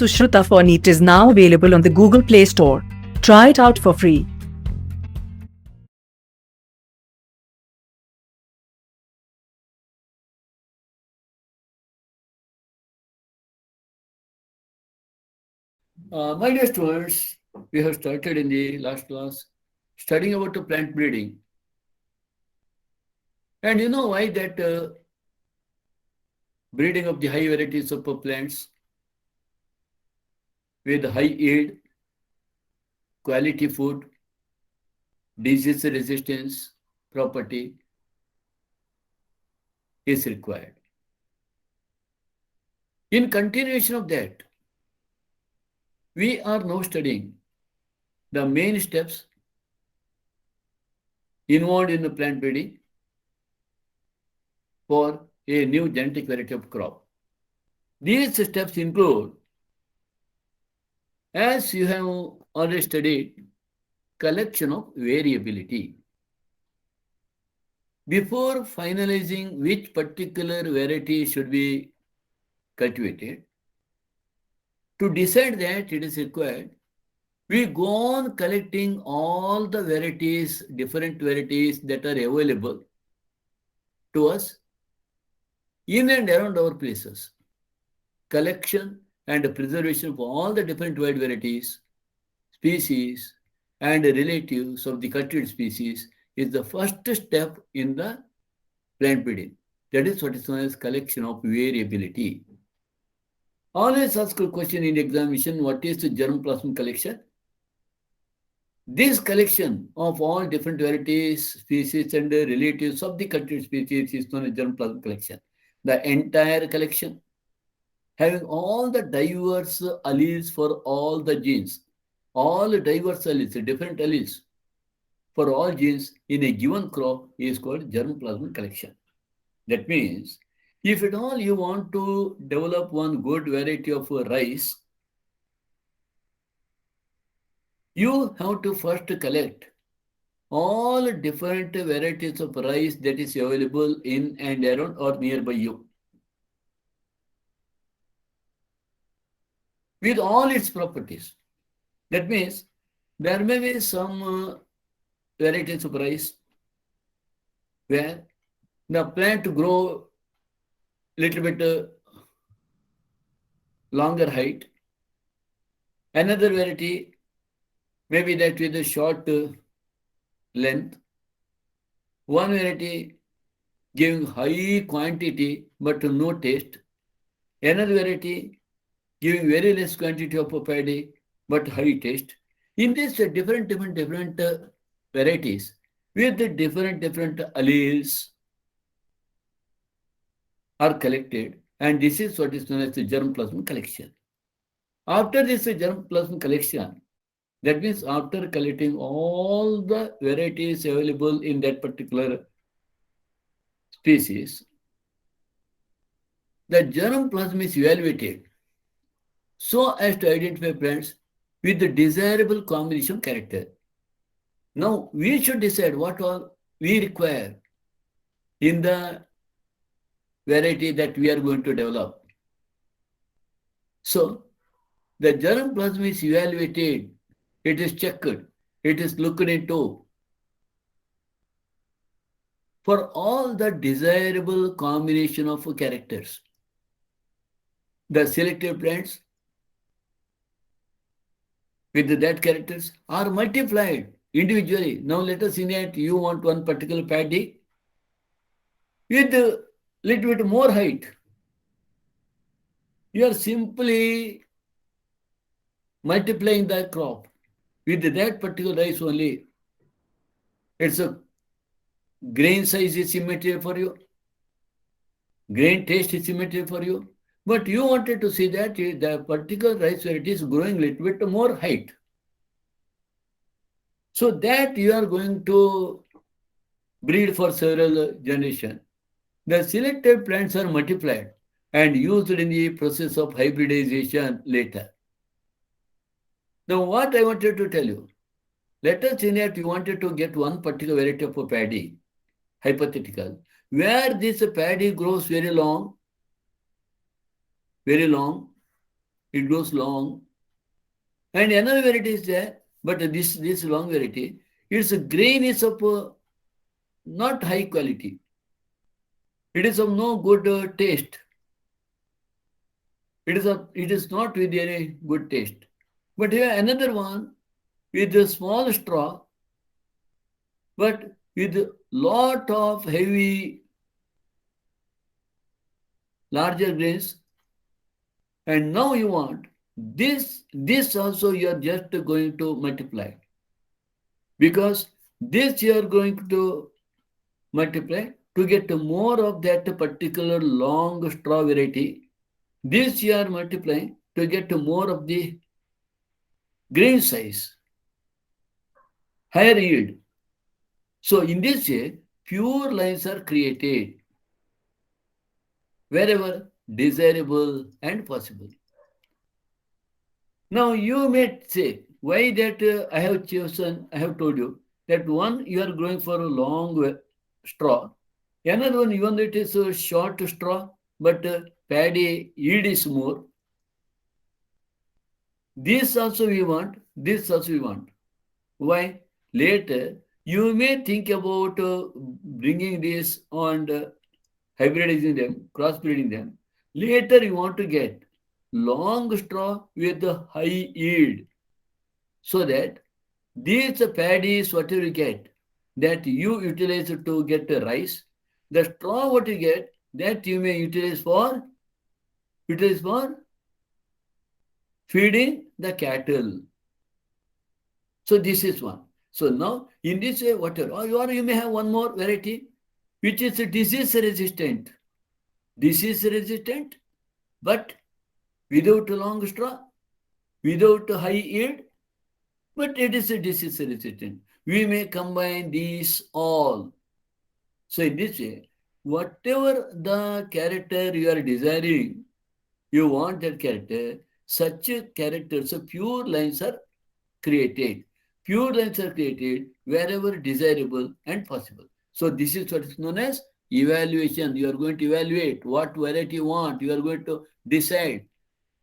Sushruta for NEET is now available on the Google Play Store. Try it out for free. My dear students, we have started in the last class studying about the plant breeding. And you know why that breeding of the high varieties of plants with high yield, quality food, disease resistance property is required. In continuation of that, we are now studying the main steps involved in the plant breeding for a new genetic variety of crop. These steps include, as you have already studied, collection of variability. Before finalizing which particular variety should be cultivated, to decide that it is required, we go on collecting all the varieties, different varieties that are available to us in and around our places. Collection and preservation of all the different wild varieties, species, and relatives of the cultivated species is the first step in the plant breeding. That is what is known as collection of variability. Always ask a question in examination, what is the germplasm collection? This collection of all different varieties, species, and relatives of the cultivated species is known as germplasm collection. The entire collection, having all the diverse alleles for all the genes, all diverse alleles, different alleles for all genes in a given crop is called germplasm collection. That means, if at all you want to develop one good variety of rice, you have to first collect all different varieties of rice that is available in and around or nearby you, with all its properties. That means there may be some varieties of rice where the plant grow little bit longer height. Another variety maybe that with a short length. One variety giving high quantity but no taste. Another variety giving very less quantity of paddy but high taste. In this different varieties with the different alleles are collected, and this is what is known as the germplasm collection. After this germplasm collection, that means after collecting all the varieties available in that particular species, the germplasm is evaluated so as to identify plants with the desirable combination character. Now, we should decide what all we require in the variety that we are going to develop. So, the germplasm is evaluated, it is checked, it is looked into for all the desirable combination of characters. The selected plants with that characters are multiplied individually. Now let us say that you want one particular paddy with a little bit more height. You are simply multiplying the crop with that particular rice only. It's a grain size is symmetrical for you. Grain taste is symmetrical for you. But you wanted to see that the particular rice variety is growing a little bit more height. So that you are going to breed for several generations. The selected plants are multiplied and used in the process of hybridization later. Now what I wanted to tell you, let us say that you wanted to get one particular variety of a paddy, hypothetical, where this paddy grows very long, it grows long. And another variety is there, but this long variety, its grain is of not high quality. It is of no good taste. It is not with any good taste. But here another one with a small straw, but with lot of heavy, larger grains. And now you want this also you are just going to multiply, because this you are going to multiply to get more of that particular long straw variety. This you are multiplying to get more of the grain size, higher yield. So in this way, pure lines are created wherever desirable and possible. Now you may say, why that I have chosen, I have told you that one you are growing for a long straw, another one even though it is a short straw, but paddy yield is more. This also we want, this also we want. Why? Later you may think about bringing this and hybridizing them, crossbreeding them. Later you want to get long straw with a high yield, so that these paddies, whatever you get, that you utilize to get rice, the straw what you get, that you may utilize for feeding the cattle. So this is one. So now in this way, whatever, or you may have one more variety, which is disease resistant. Disease resistant, but without a long straw, without a high yield, but it is a disease resistant. We may combine these all. So in this way, whatever the character you are desiring, you want that character, such characters of pure lines are created. Pure lines are created wherever desirable and possible. So this is what is known as evaluation. You are going to evaluate what variety you want. You are going to decide.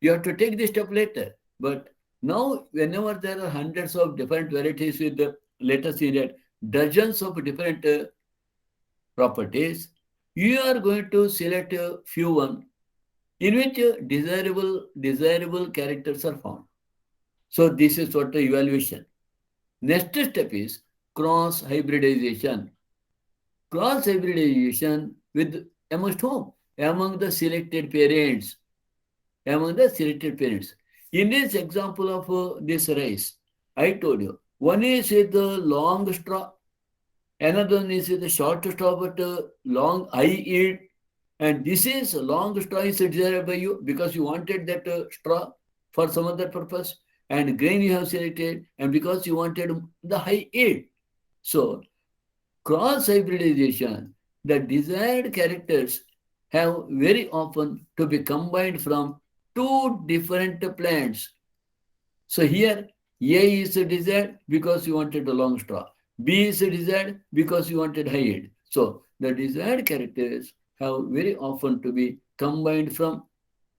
You have to take this step later. But now, whenever there are hundreds of different varieties with let us say that dozens of different properties, you are going to select a few one in which desirable characters are found. So this is what the evaluation. Next step is cross hybridization. Cross hybridization with amongst whom? Among the selected parents. Among the selected parents. In this example of this rice, I told you, one is with the long straw, another one is with the short straw but long high yield, and this is long straw is desired by you because you wanted that straw for some other purpose, and grain you have selected, and because you wanted the high yield. So cross hybridization, the desired characters have very often to be combined from two different plants. So here A is desired because you wanted a long straw. B is desired because you wanted high yield. So the desired characters have very often to be combined from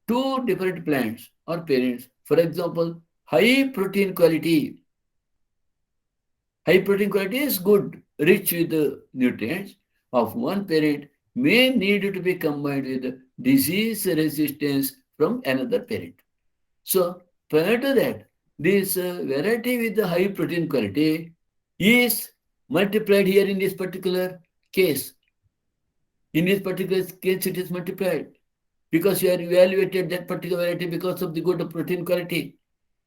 two different plants or parents. For example, high protein quality. High protein quality is good, rich with the nutrients of one parent may need to be combined with disease resistance from another parent. So prior to that, this variety with the high protein quality is multiplied here in this particular case. In this particular case, it is multiplied because you are evaluated that particular variety because of the good protein quality.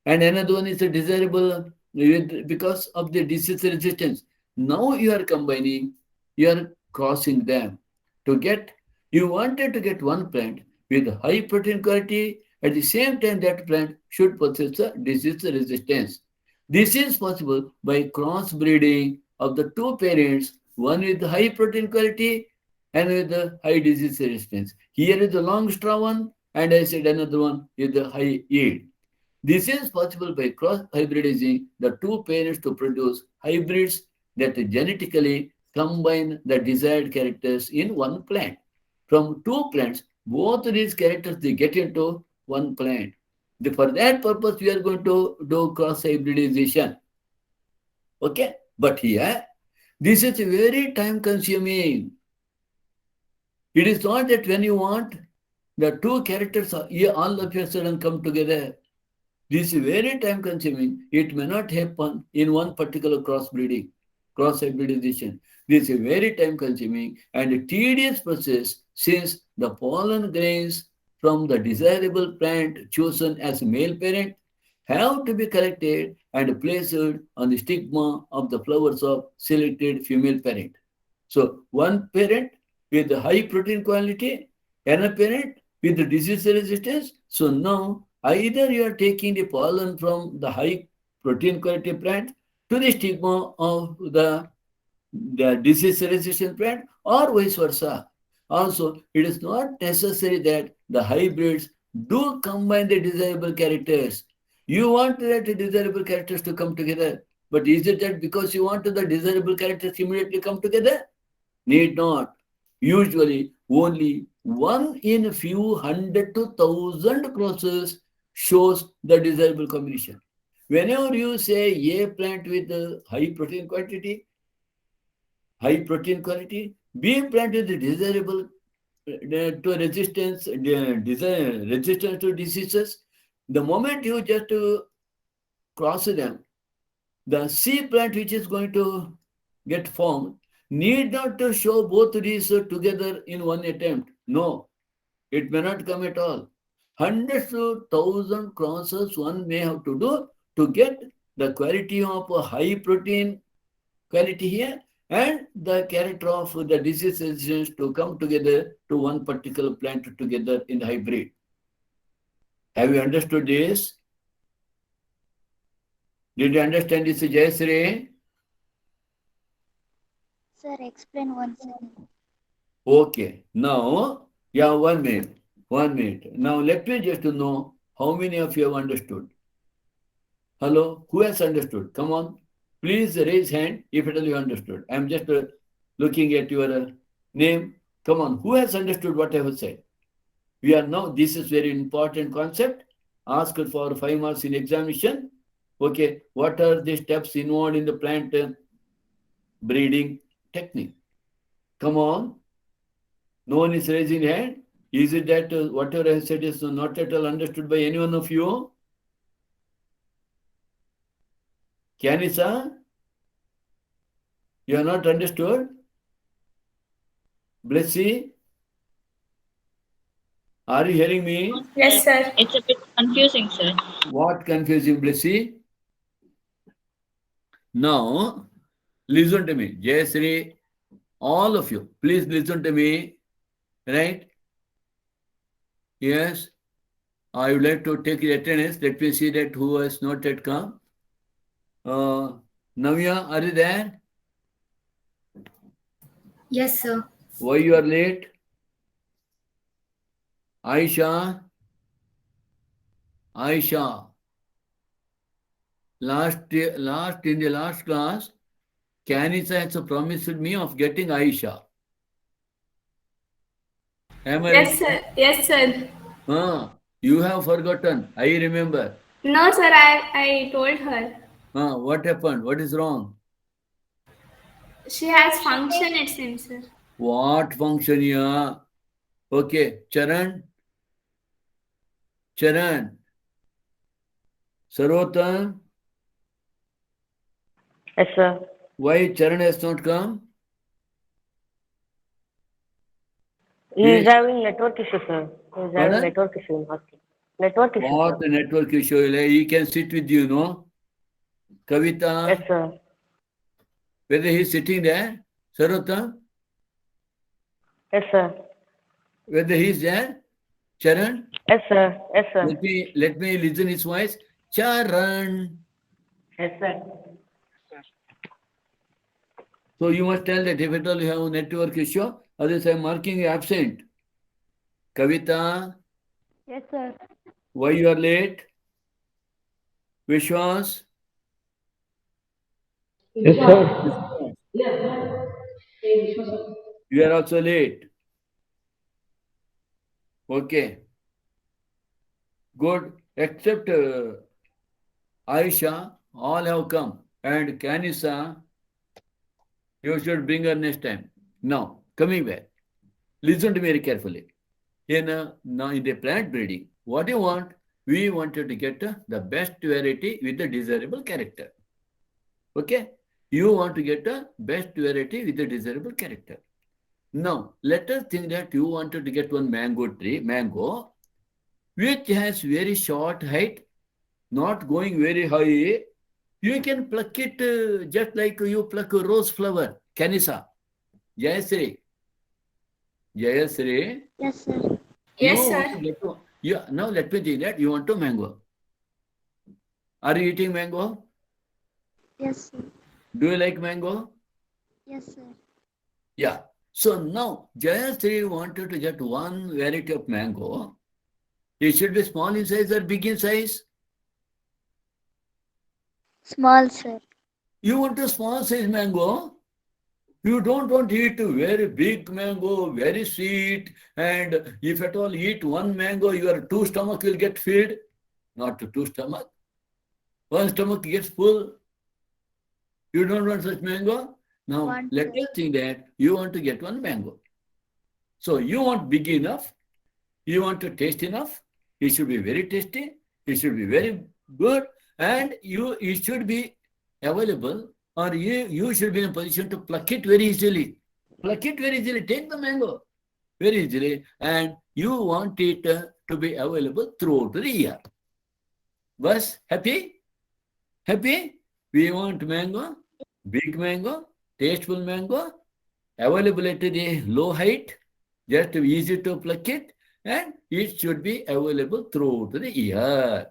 And another one is a desirable because of the disease resistance. Now you are combining, you are crossing them to get, you wanted to get one plant with high protein quality. At the same time, that plant should possess a disease resistance. This is possible by crossbreeding of the two parents, one with high protein quality and with the high disease resistance. Here is the long straw one, and I said another one is the high yield. This is possible by cross-hybridizing the two parents to produce hybrids that genetically combine the desired characters in one plant. From two plants, both these characters they get into one plant. For that purpose, we are going to do cross hybridization. Okay, but here, this is very time consuming. It is not that when you want the two characters all of a sudden come together. This is very time consuming. It may not happen in one particular crossbreeding, cross hybridization. This is very time consuming and a tedious process since the pollen grains from the desirable plant chosen as a male parent have to be collected and placed on the stigma of the flowers of selected female parent. So one parent with the high protein quality, another parent with the disease resistance. So now either you are taking the pollen from the high protein quality plant to the stigma of the disease resistant plant or vice versa. Also, it is not necessary that the hybrids do combine the desirable characters. You want that desirable characters to come together, but is it that because you want the desirable characters immediately come together? Need not. Usually, only one in a few hundred to thousand crosses shows the desirable combination. Whenever you say A plant with a high protein quality, B plant with the desirable to resistance to diseases, the moment you just cross them, the C plant which is going to get formed need not to show both these together in one attempt. No, it may not come at all. Hundreds to thousand crosses one may have to do to get the quality of a high protein quality here and the character of the disease resistance to come together to one particular plant together in the hybrid. Have you understood this? Did you understand this, Jayasri? Sir, explain once again. Okay. Now, yeah, 1 minute. 1 minute. Now, let me just know how many of you have understood. Hello? Who has understood? Come on. Please raise hand if at all you understood. I'm just looking at your name. Come on. Who has understood what I have said? We are now, this is very important concept. Asked for 5 marks in examination. Okay. What are the steps involved in the plant breeding technique? Come on. No one is raising hand. Is it that whatever I said is not at all understood by any one of you? Kanisa? You are not understood? Blessy? Are you hearing me? Yes, sir. It's a bit confusing, sir. What confusing, Blessy? Now, listen to me. Jayasri, all of you, please listen to me. Right? Yes. I would like to take the attendance. Let me see that who has not yet come. Navya, are you there? Yes, sir. Why you are late? Aisha? Last in the last class, Kanisa has promised me of getting Aisha. Am I Yes, right? sir. Yes, sir. You have forgotten. I remember. No, sir. I told her. What happened? What is wrong? She has function, it seems, sir. What function here? Okay, Charan. Sarvatan. Yes, sir. Why Charan has not come? He is having network issue, sir. He is having Pardon? network issue in hostel. Network issue, What sir. a network issue. He can sit with you, no? Kavita. Yes, sir. Whether he is sitting there? Sarvatan. Yes, sir. Whether he is there? Charan. Yes, sir. Yes, sir. Let me listen his voice. Charan. Yes, sir. So you must tell that if at all you have a network issue, otherwise I am marking you absent. Kavita, Yes, sir. why you are late? Vishwas? Yes, sir. You are also late. Okay. Good. except Aisha, all have come. And Kanisa, you should bring her next time. Now, coming back, listen to me very carefully. Now in the plant breeding, what you want? We wanted to get the best variety with the desirable character. Okay? You want to get the best variety with the desirable character. Now, let us think that you wanted to get one mango, which has very short height, not going very high. You can pluck it just like you pluck a rose flower. Kanisa. Jayasri. Jayasri. Yes, sir. Yes, You sir. want to get to, yeah, now let me think that you want to mango. Are you eating mango? Yes, sir. Do you like mango? Yes, sir. Yeah. So now Jayasri wanted to get one variety of mango. It should be small in size or big in size. Small, sir. You want a small size mango. You don't want to eat a very big mango, very sweet, and if at all eat one mango, your two stomach will get filled. Not two stomach. One stomach gets full. You don't want such mango? Now, Want, let sir. us think that you want to get one mango. So, you want big enough, you want to taste enough, it should be very tasty, it should be very good, and it should be available, or you should be in a position to pluck it very easily. Pluck it very easily, take the mango very easily, and you want it to be available throughout the year. Was happy? Happy? We want mango, big mango, tasteful mango, available at the low height, just easy to pluck it, and it should be available throughout the year.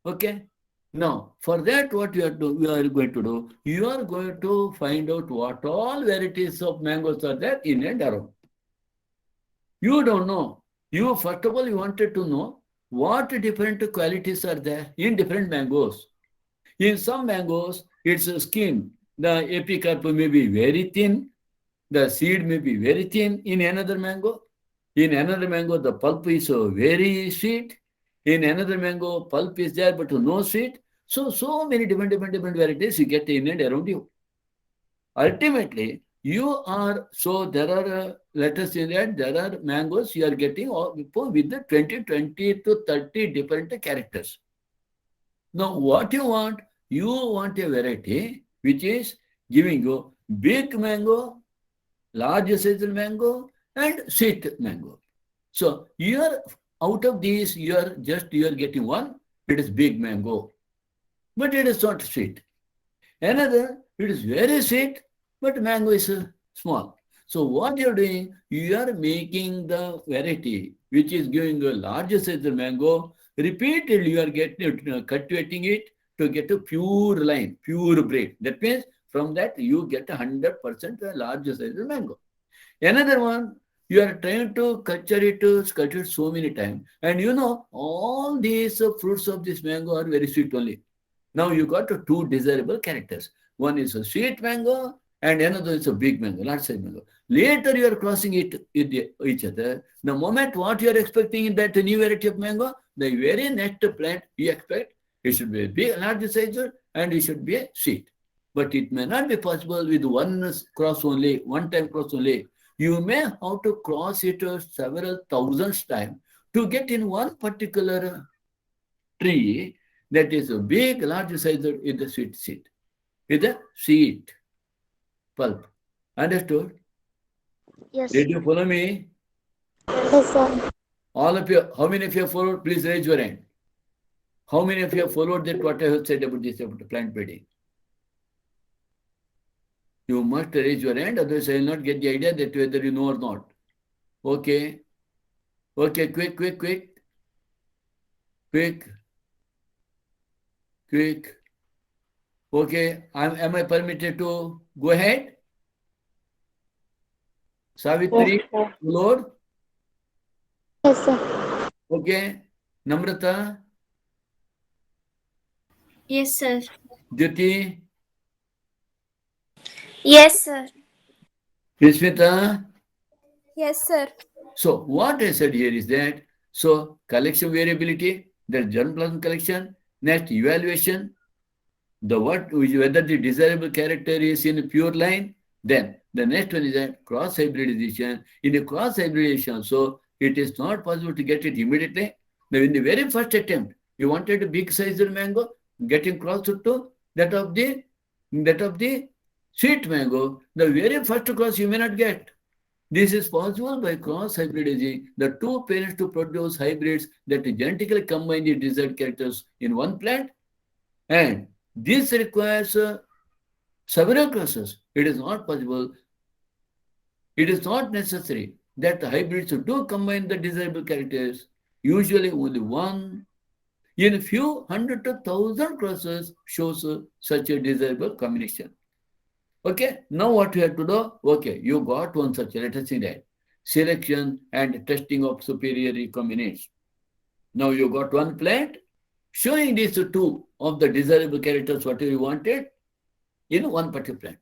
Okay? Now, for that, what we are going to do, you are going to find out what all varieties of mangoes are there in and around. You don't know. You, first of all, you wanted to know what different qualities are there in different mangoes. In some mangoes, its skin, the epicarp may be very thin, the seed may be very thin in another mango. In another mango, the pulp is very sweet. In another mango, pulp is there but no sweet. So many different varieties you get in and around you. Ultimately, there are, let us say that there are mangoes you are getting with the 20 to 30 different characters. Now, what you want? You want a variety which is giving you big mango, large size mango, and sweet mango. So out of these, you are getting one. It is big mango, but it is not sweet. Another, it is very sweet, but mango is small. So what you are doing? You are making the variety which is giving a larger size mango. Repeatedly, you are cultivating it to get a pure line, pure breed. That means from that you get 100% larger size mango. Another one, you are trying to culture it so many times. And all these fruits of this mango are very sweet only. Now you got two desirable characters. One is a sweet mango and another is a big mango, large size mango. Later you are crossing it with each other. The moment what you are expecting in that new variety of mango, the very next plant you expect, it should be a big, large size and it should be a sweet. But it may not be possible with one time cross only. You may have to cross it several thousands times to get in one particular tree that is a big, large size in the sweet seed, with a sweet pulp. Understood? Yes, Did sir. you follow me? Yes, sir. All of you, how many of you have followed? Please raise your hand. How many of you have followed that what I have said about this, about the plant breeding? You must raise your hand, otherwise I will not get the idea that whether you know or not. Okay. Okay, quick. Okay, am I permitted to go ahead? Savitri, Yes, sir. Lord. Yes, sir. Okay. Namrata, Yes, sir. Jyoti, Yes, sir. Vismita. Yes, sir. So what I said here is that So collection variability, the germplasm collection, next evaluation, whether the desirable character is in a pure line. Then the next one is that cross hybridization. In the cross hybridization, so it is not possible to get it immediately. Now, in the very first attempt, you wanted a big sized mango, getting crossed to that of the sweet mango. The very first cross you may not get. This is possible by cross hybridizing the two parents to produce hybrids that genetically combine the desired characters in one plant, and this requires several crosses. It is not possible. It is not necessary that the hybrids do combine the desirable characters. Usually only one in a few hundred to thousand crosses shows such a desirable combination. Okay, now what you have to do? Okay, you got one such, let us see that. Selection and testing of superior recombinants. Now you got one plant showing these two of the desirable characters, whatever you wanted, in one particular plant.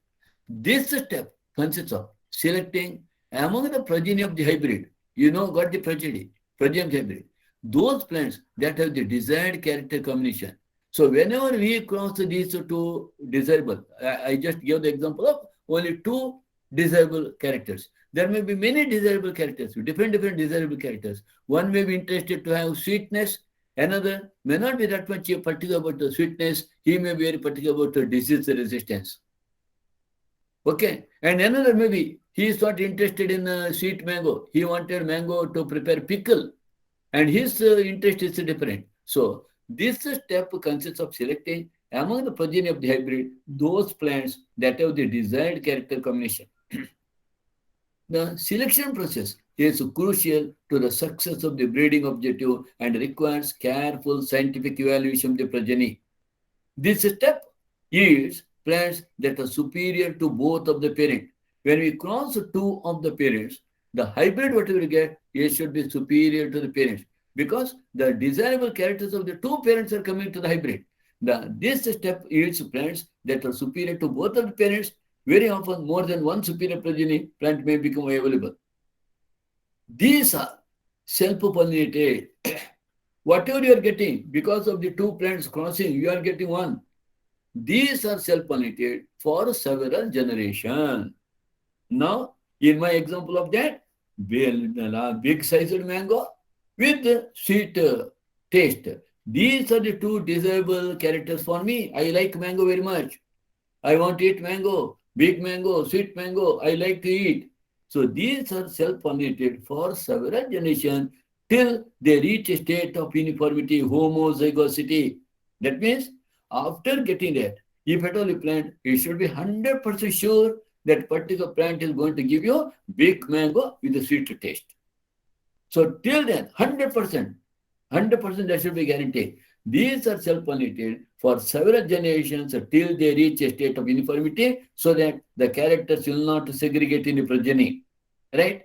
This step consists of selecting among the progeny of the hybrid. Got the progeny of the hybrid. Those plants that have the desired character combination. So whenever we cross these two desirable, I just gave the example of only two desirable characters. There may be many desirable characters, different desirable characters. One may be interested to have sweetness, another may not be that much particular about the sweetness, he may be very particular about the disease resistance. Okay, and another maybe he is not interested in sweet mango, he wanted mango to prepare pickle, and his interest is different. So this step consists of selecting among the progeny of the hybrid those plants that have the desired character combination. The selection process is crucial to the success of the breeding objective and requires careful scientific evaluation of the progeny. This step yields plants that are superior to both of the parents. When we cross two of the parents, the hybrid whatever we get, it should be superior to the parents, because the desirable characters of the two parents are coming to the hybrid. This step yields plants that are superior to both of the parents. Very often, more than one superior progeny plant may become available. These are self-pollinated. Whatever you are getting, because of the two plants crossing, you are getting one. These are self-pollinated for several generations. Now, in my example of that, big-sized mango with sweet taste. These are the two desirable characters for me. I like mango very much. I want to eat mango, big mango, sweet mango. I like to eat. So these are self-pollinated for several generations till they reach a state of uniformity, homozygosity. That means after getting that, if at all you plant, it should be 100% sure that particular plant is going to give you big mango with a sweet taste. So till then, 100% that should be guaranteed. These are self-pollinated for several generations till they reach a state of uniformity, so that the characters will not segregate in the progeny. Right?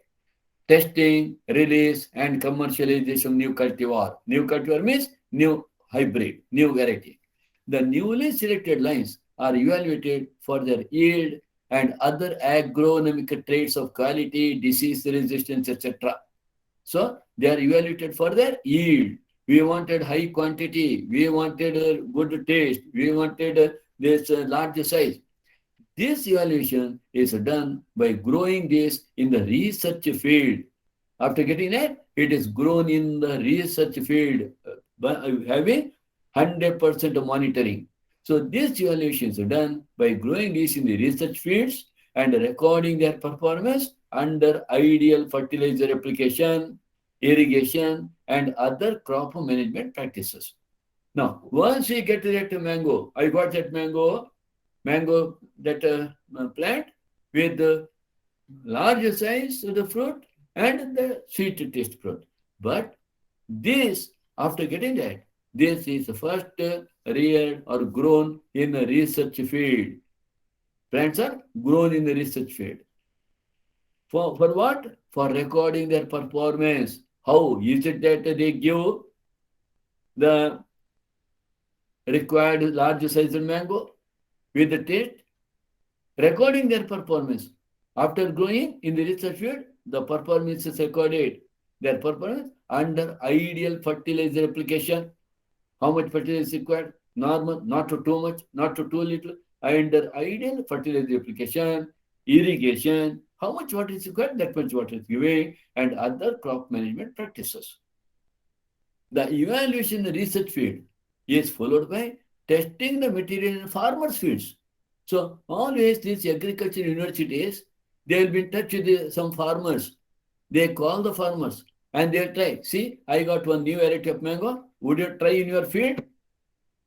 Testing, release, and commercialization of new cultivar. New cultivar means new hybrid, new variety. The newly selected lines are evaluated for their yield and other agronomic traits of quality, disease resistance, etc. So they are evaluated for their yield. We wanted high quantity, we wanted a good taste, we wanted this large size. This evaluation is done by growing this in the research field. After getting that, it is grown in the research field by having 100% monitoring. So this evaluation is done by growing this in the research fields and recording their performance under ideal fertilizer application, irrigation, and other crop management practices. Now, once we get that mango, I got that mango that plant with the larger size of the fruit and the sweet taste fruit. But this, after getting that, this is first reared or grown in a research field. Plants are grown in the research field. For what? For recording their performance. How is it that they give the required large size mango with the taste? Recording their performance. After growing in the research field, the performance is recorded. their performance under ideal fertilizer application. How much fertilizer is required? Normal, not too much, not too little. Under ideal fertilizer application, irrigation, how much water is required, that much water is given, and other crop management practices. The evaluation research field is followed by testing the material in farmers' fields. So always these agriculture universities, they will be in touch with some farmers. They call the farmers and they'll try. See, I got one new variety of mango. Would you try in your field?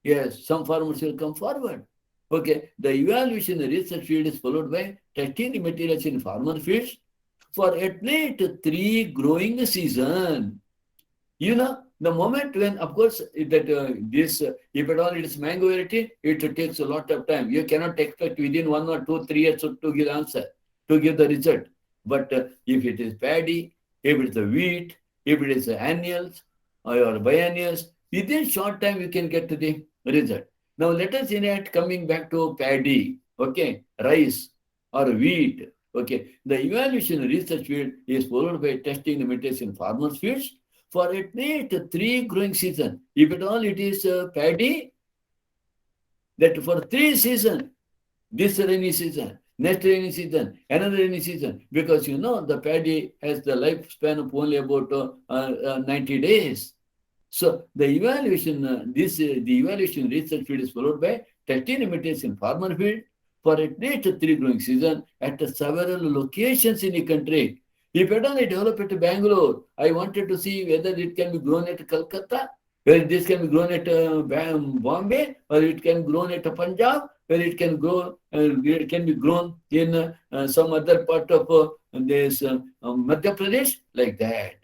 Yes, some farmers will come forward. Okay, the evaluation research field is followed by testing the materials in farmer fields for at least 3 growing season. You know, the moment when, of course, that this, if at all it is mango variety, it takes a lot of time. You cannot expect within 1 or 2, 3 years to give answer, to give the result. But if it is paddy, if it is a wheat, if it is annuals or biennials, within short time you can get to the result. Now let us enact coming back to paddy, okay, rice or wheat, okay. The evaluation research field is followed by testing the materials in farmers' fields for at least 3 growing season. If at all it is paddy, that for 3 seasons, this rainy season, next rainy season, another rainy season, because you know the paddy has the lifespan of only about 90 days. So the evaluation, the evaluation research field is followed by testing the materials in farmer field for at least 3 growing season at several locations in the country. If at all I develop at Bangalore, I wanted to see whether it can be grown at Calcutta, whether this can be grown at Bombay, or it can be grown at Punjab, whether it can grow, it can be grown in some other part of this Madhya Pradesh, like that.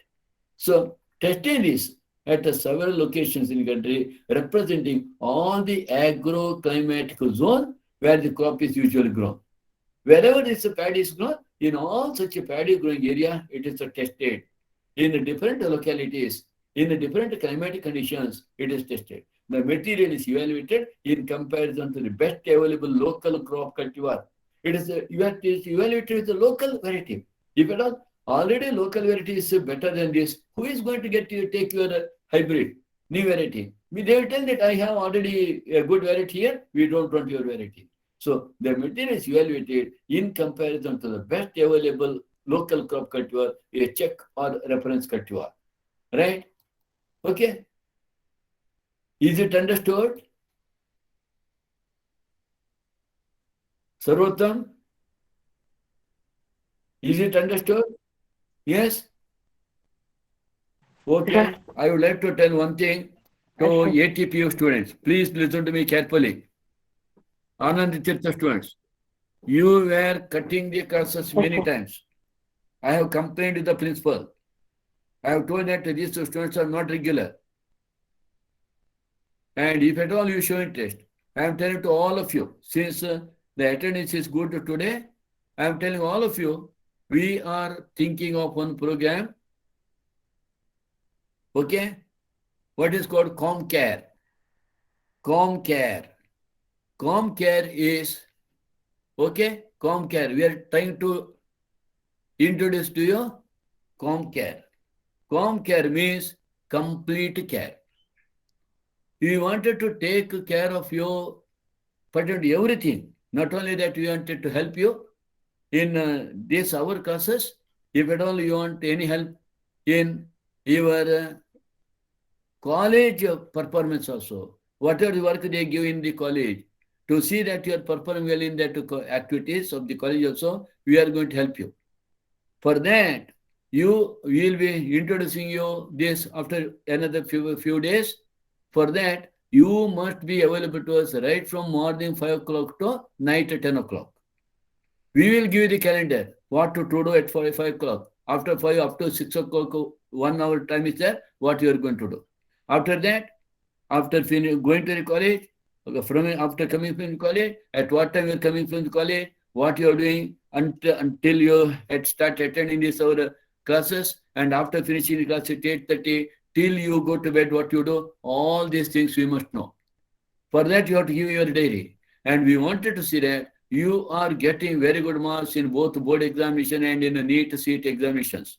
So testing this at several locations in the country, representing all the agro-climatic zone where the crop is usually grown. Wherever this paddy is grown, in all such a paddy growing area, it is tested. In the different localities, in the different climatic conditions, it is tested. The material is evaluated in comparison to the best available local crop cultivar. It is evaluated with the local variety. If at all, already local variety is better than this, who is going to take your hybrid, new variety? They will tell that I have already a good variety here, we don't want your variety. So the material is evaluated in comparison to the best available local crop cultivar, a check or reference cultivar. Right? Okay. Is it understood? Sarvottam? Is it understood? Yes? Okay. Yes. I would like to tell one thing to ATPU students. Please listen to me carefully. Anand Tirtha students, you were cutting the classes many times. I have complained to the principal. I have told that these students are not regular. And if at all you show interest, I am telling to all of you, since the attendance is good today, I am telling all of you, we are thinking of one program, okay, what is called ComCare. ComCare. ComCare is, okay, ComCare. We are trying to introduce to you ComCare. ComCare means complete care. We wanted to take care of you, particularly everything. Not only that, we wanted to help you in this our classes. If at all you want any help in your college performance also, whatever the work they give in the college, to see that you are performing well in that activities of the college also, we are going to help you. For that, we will be introducing you this after another few days. For that, you must be available to us right from morning 5 o'clock to night at 10 o'clock. We will give you the calendar, what to do at 5 o'clock. After 5 up to 6 o'clock, 1 hour time is there, what you are going to do. After that, after going to the college, after coming from the college, at what time you are coming from the college, what you are doing until you start attending these our classes, and after finishing the class at 8:30, till you go to bed, what you do, all these things we must know. For that, you have to give your diary. And we wanted to see that you are getting very good marks in both board examination and in the NEET seat examinations.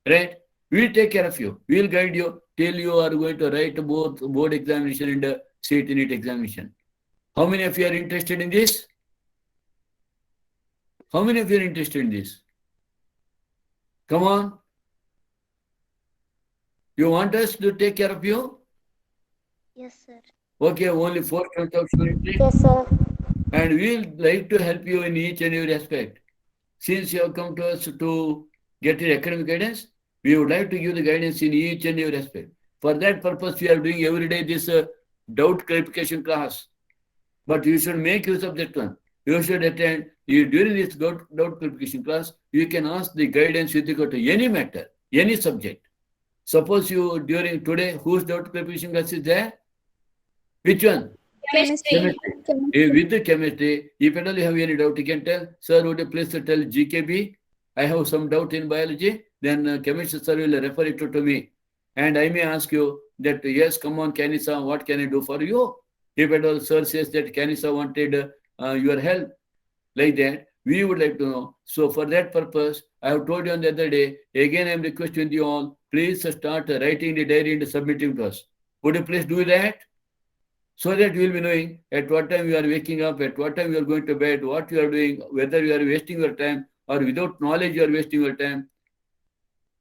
Right? We'll take care of you. We'll guide you till you are going to write both board examination and CET NEET examination. How many of you are interested in this? How many of you are interested in this? Come on. You want us to take care of you? Yes, sir. Okay, only 4 students of unity. Yes, sir. And we'll like to help you in each and every aspect. Since you have come to us to get your academic guidance, we would like to give the guidance in each and every aspect. For that purpose, we are doing every day this doubt clarification class. But you should make use of that one. You should attend. During this doubt clarification class, you can ask the guidance with regard to any matter, any subject. Suppose you, during today, whose doubt clarification class is there? Which one? Chemistry. With the chemistry, if at all you have any doubt, you can tell, sir, would you please tell GKB? I have some doubt in biology. Then chemistry sir will refer it to me. And I may ask you that, yes, come on, Kanisa, what can I do for you? If at all sir says that Kanisa wanted your help, like that, we would like to know. So for that purpose, I have told you on the other day, again I am requesting you all, please start writing the diary and submitting to us. Would you please do that? So that we will be knowing at what time you are waking up, at what time you are going to bed, what you are doing, whether you are wasting your time or without knowledge you are wasting your time.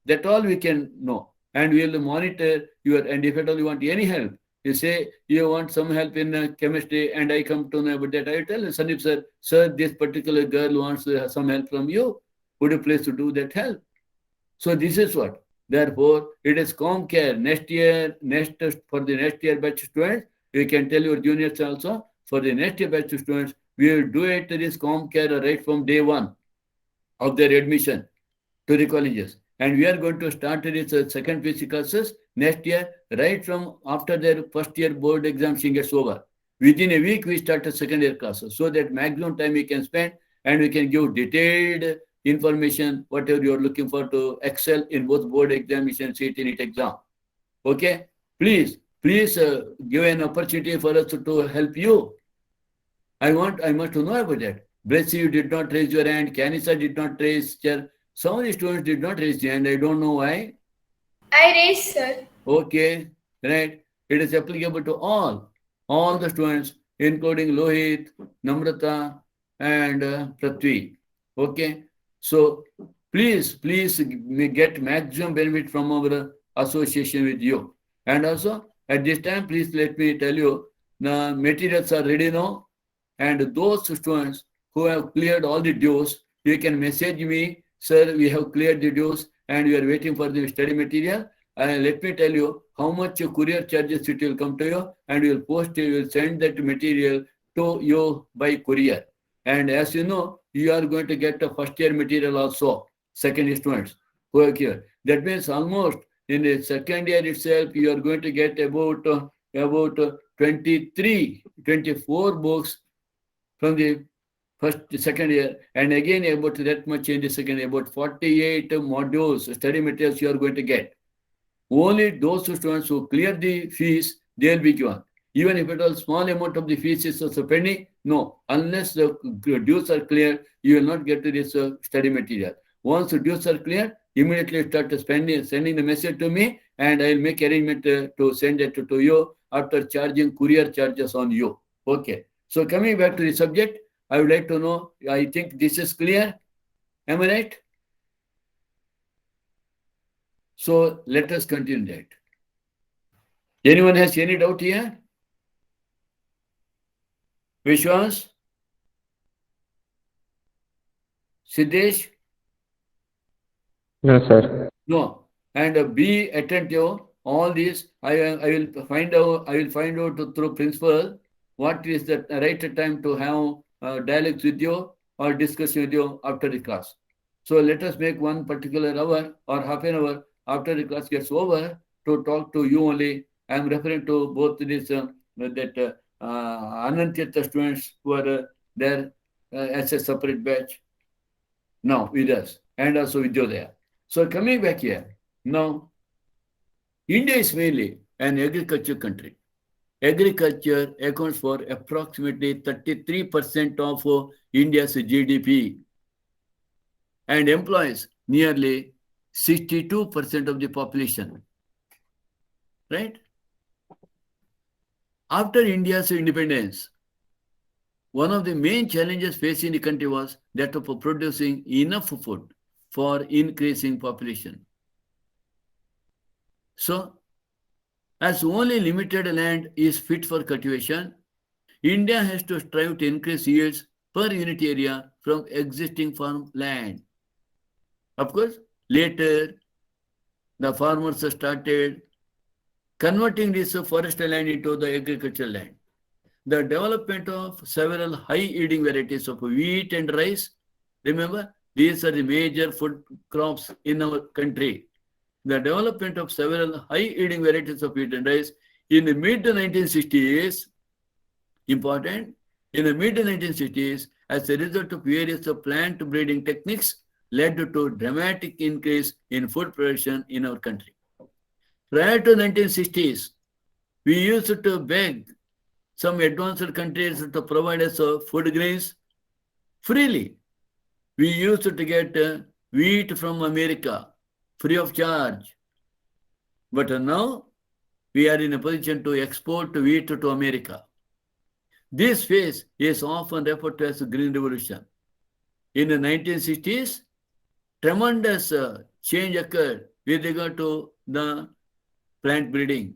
That all we can know. And we will monitor your, and if at all you want any help, you say you want some help in chemistry and I come to know about that, I tell Sandeep sir, this particular girl wants some help from you. Would you please to do that help? So this is what. Therefore, it is ComCare for the next year batch students. You can tell your juniors also, for the next year batch students, we will do it this ComCare right from day one of their admission to the colleges. And we are going to start this second PC classes next year, right from after their first year board examination gets over. Within a week, we start the second year classes so that maximum time we can spend and we can give detailed information, whatever you are looking for to excel in both board examination, CET NEET exam. Okay? Please give an opportunity for us to help you. I must to know about that. Bless you did not raise your hand. Kanisa did not raise chair. Some of the students did not raise their hand. I don't know why. I raised, sir. Okay, right. It is applicable to all the students, including Lohit, Namrata, and Prithvi. Okay. So please get maximum benefit from our association with you. And also at this time, please let me tell you, the materials are ready now. And those students who have cleared all the dues, you can message me, sir, we have cleared the dues and we are waiting for the study material. Let me tell you how much courier charges it will come to you, and we will send that material to you by courier. And as you know, you are going to get a first year material also, second year students who are here. That means almost in the second year itself, you are going to get about 24 books from the second year, and again about that much in the second year, about 48 modules, study materials you are going to get. Only those students who clear the fees, they will be given. Even if it was small amount of the fees is also pending, no, unless the dues are clear, you will not get to this study material. Once the dues are clear, immediately start sending the message to me, and I will make arrangement to send it to you after charging courier charges on you. Okay. So coming back to the subject, I would like to know, I think this is clear. Am I right? So let us continue that. Anyone has any doubt here? Vishwas? Siddesh? No, sir. No. And be attentive. All this I will find out through principal what is the right time to have dialogues with you or discussion with you after the class. So let us make one particular hour or half an hour after the class gets over to talk to you only. I am referring to both this Anantyartha students who are there as a separate batch now with us, and also Vidyodaya. So coming back here, now India is mainly an agriculture country. Agriculture accounts for approximately 33% of India's GDP and employs nearly 62% of the population. Right? After India's independence, one of the main challenges facing the country was that of producing enough food for increasing population. So, as only limited land is fit for cultivation, India has to strive to increase yields per unit area from existing farm land. Of course, later the farmers started converting this forestal land into the agricultural land. The development of several high-yielding varieties of wheat and rice. Remember, these are the major food crops in our country. The development of several high-yielding varieties of wheat and rice in the mid-1960s, important, in the mid-1960s, as a result of various plant breeding techniques, led to dramatic increase in food production in our country. Prior to 1960s, we used to beg some advanced countries to provide us food grains freely. We used to get wheat from America free of charge. But now we are in a position to export wheat to America. This phase is often referred to as the Green Revolution. In the 1960s, tremendous change occurred with regard to the plant breeding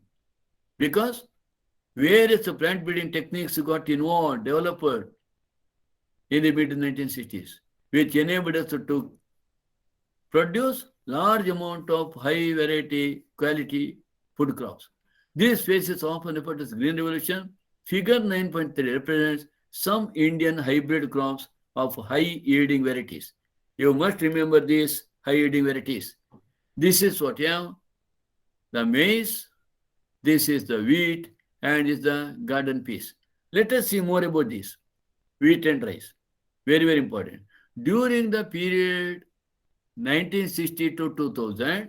because various plant breeding techniques got involved, developed in the mid-1960s, which enabled us to produce large amount of high variety, quality food crops. This phase is often referred as Green Revolution. Figure 9.3 represents some Indian hybrid crops of high-yielding varieties. You must remember these high-yielding varieties. This is what you have, the maize, this is the wheat, and is the garden peas. Let us see more about this. Wheat and rice. Very, very important. During the period 1960 to 2000,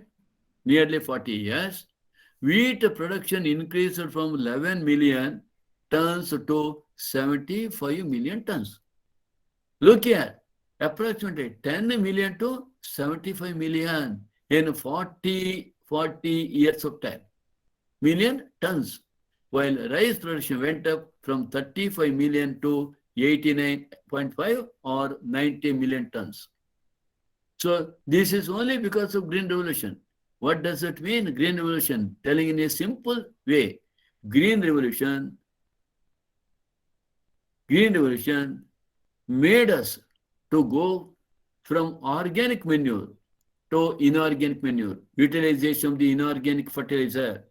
nearly 40 years, wheat production increased from 11 million tons to 75 million tons. Look here, approximately 10 million to 75 million in 40 years of time. Million tons. While rice production went up from 35 million to 89.5 or 90 million tons. So this is only because of Green Revolution. What does it mean, Green Revolution? Telling in a simple way, Green Revolution made us to go from organic manure to inorganic manure, utilization of the inorganic fertilizer.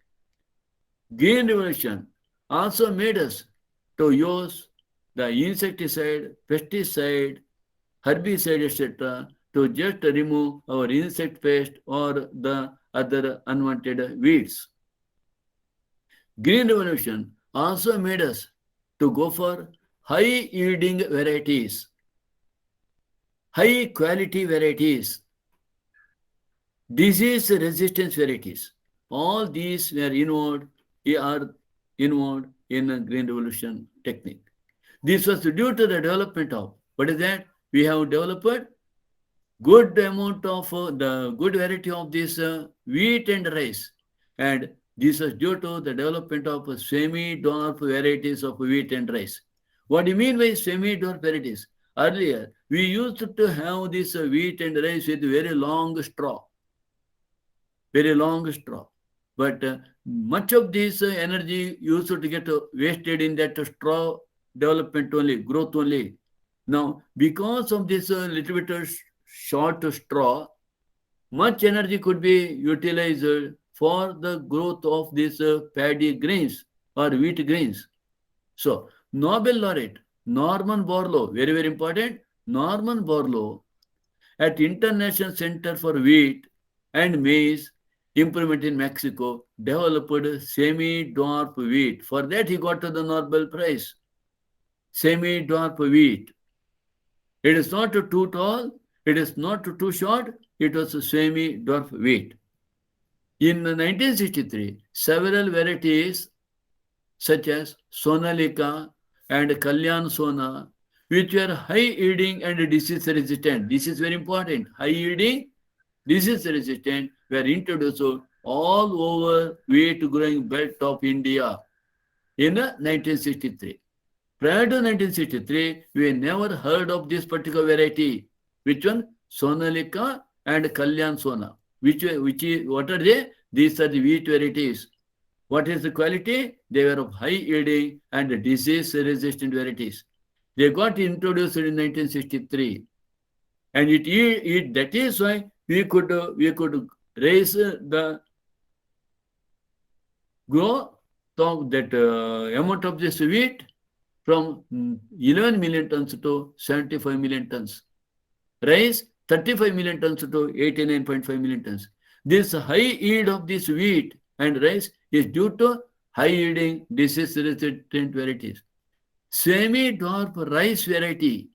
Green Revolution also made us to use the insecticide, pesticide, herbicide, etc. to just remove our insect pest or the other unwanted weeds. Green Revolution also made us to go for high-yielding varieties, high-quality varieties, disease-resistant varieties. All these are involved in a Green Revolution technique. This was due to the development of, what is that? We have developed good amount of the good variety of this wheat and rice. And this was due to the development of semi-dwarf varieties of wheat and rice. What do you mean by semi-dwarf varieties? Earlier, we used to have this wheat and rice with very long straw. Very long straw. But much of this energy used to get wasted in that straw development only, growth only. Now, because of this little bit of short straw, much energy could be utilized for the growth of these paddy grains or wheat grains. So, Nobel laureate Norman Borlaug, very, very important, Norman Borlaug at International Center for Wheat and Maize Improvement in Mexico developed semi-dwarf wheat. For that, he got the Nobel Prize. Semi-dwarf wheat. It is not too tall, it is not too short, it was a semi-dwarf wheat. In 1963, several varieties such as Sonalika and Kalyan Sona, which were high-yielding and disease-resistant. This is very important. High-yielding, disease resistant were introduced all over wheat growing belt of India in 1963. Prior to 1963, we never heard of this particular variety. Which one? Sonalika and Kalyan Sona. What are they? These are the wheat varieties. What is the quality? They were of high yielding and disease resistant varieties. They got introduced in 1963. And that is why we could raise the grow that amount of this wheat from 11 million tons to 75 million tons. Rice 35 million tons to 89.5 million tons. This high yield of this wheat and rice is due to high yielding disease resistant varieties. Semi-dwarf rice variety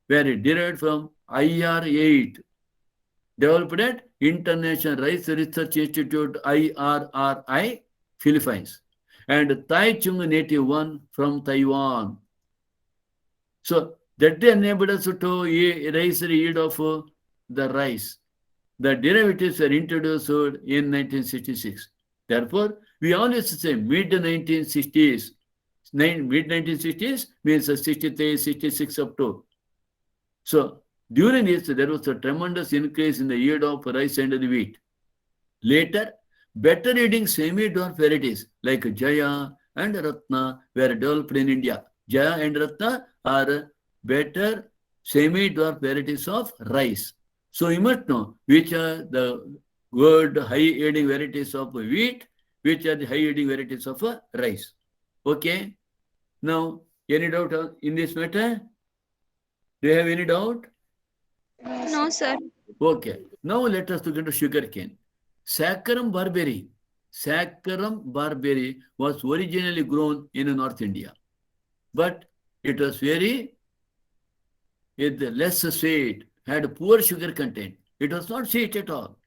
were derived from IR8, developed at International Rice Research Institute IRRI, Philippines, and Tai Chung Native 1 from Taiwan. So that enabled us to raise the yield of the rice. The derivatives were introduced in 1966. Therefore, we always say mid-1960s. Mid-1960s means 63, 66 up to. So during this, there was a tremendous increase in the yield of rice and the wheat. Later, better yielding semi-dwarf varieties like Jaya and Ratna were developed in India. Jaya and Ratna are better semi-dwarf varieties of rice. So you must know which are the good high-yielding varieties of wheat, which are the high-yielding varieties of rice. Okay? Now, any doubt in this matter? Do you have any doubt? No, sir. Okay. Now let us look into sugarcane. Saccharum barberry. Saccharum barberry was originally grown in North India, but it was very less sweet, had poor sugar content. It was not sweet at all.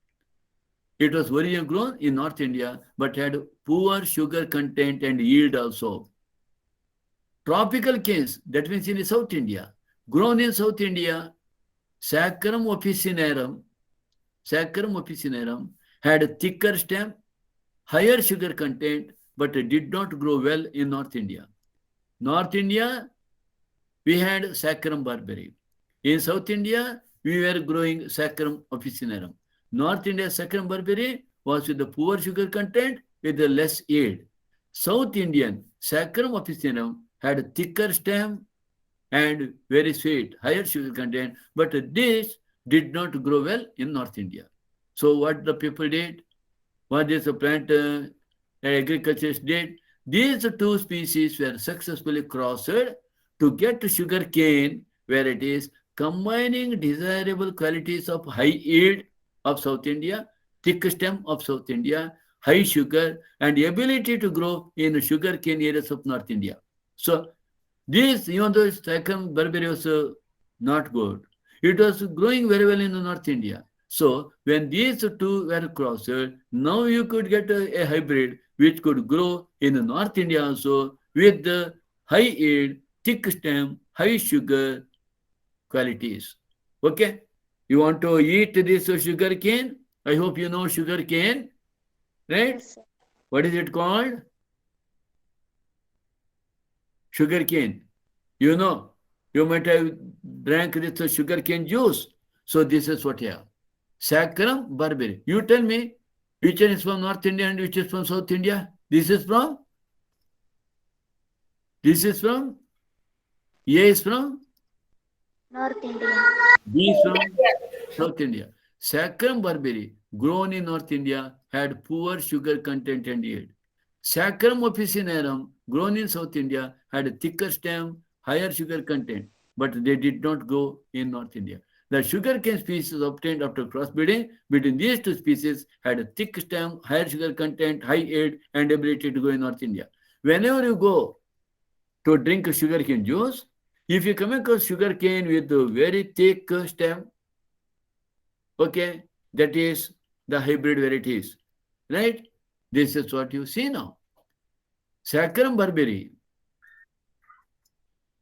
It was originally grown in North India, but had poor sugar content and yield also. Tropical canes, that means in South India, grown in South India, Saccharum officinarum had a thicker stem, higher sugar content, but did not grow well in North India. North India, we had Saccharum barberry. In South India, we were growing Saccharum officinarum. North India Saccharum barberry was with the poor sugar content with the less yield. South Indian Saccharum officinarum had a thicker stem and very sweet, higher sugar content, but this did not grow well in North India. So what the people did, what this plant agriculturists did, these two species were successfully crossed to get sugar cane varieties combining desirable qualities of high yield of South India, thick stem of South India, high sugar, and ability to grow in sugar cane areas of North India. So this, even though Saccharum barberry was not good, it was growing very well in North India. So when these two were crossed, now you could get a hybrid which could grow in North India also with the high yield, thick stem, high sugar qualities. Okay? You want to eat this sugar cane? I hope you know sugar cane, right? Yes, sir. What is it called? Sugar cane. You know, you might have drank this sugar cane juice. So this is what you have. Saccharum barberry. You tell me which one is from North India and which is from South India? This is from? A is from? North Indian. B is from South India. Saccharum barberry, grown in North India, had poor sugar content and yield. Saccharum officinarum, grown in South India, had a thicker stem, higher sugar content, but they did not grow in North India. The sugarcane species obtained after crossbreeding between these two species had a thick stem, higher sugar content, high yield, and ability to grow in North India. Whenever you go to drink sugarcane juice, if you come across sugarcane with a very thick stem, okay, that is the hybrid varieties, right? This is what you see now. Saccharum barberry,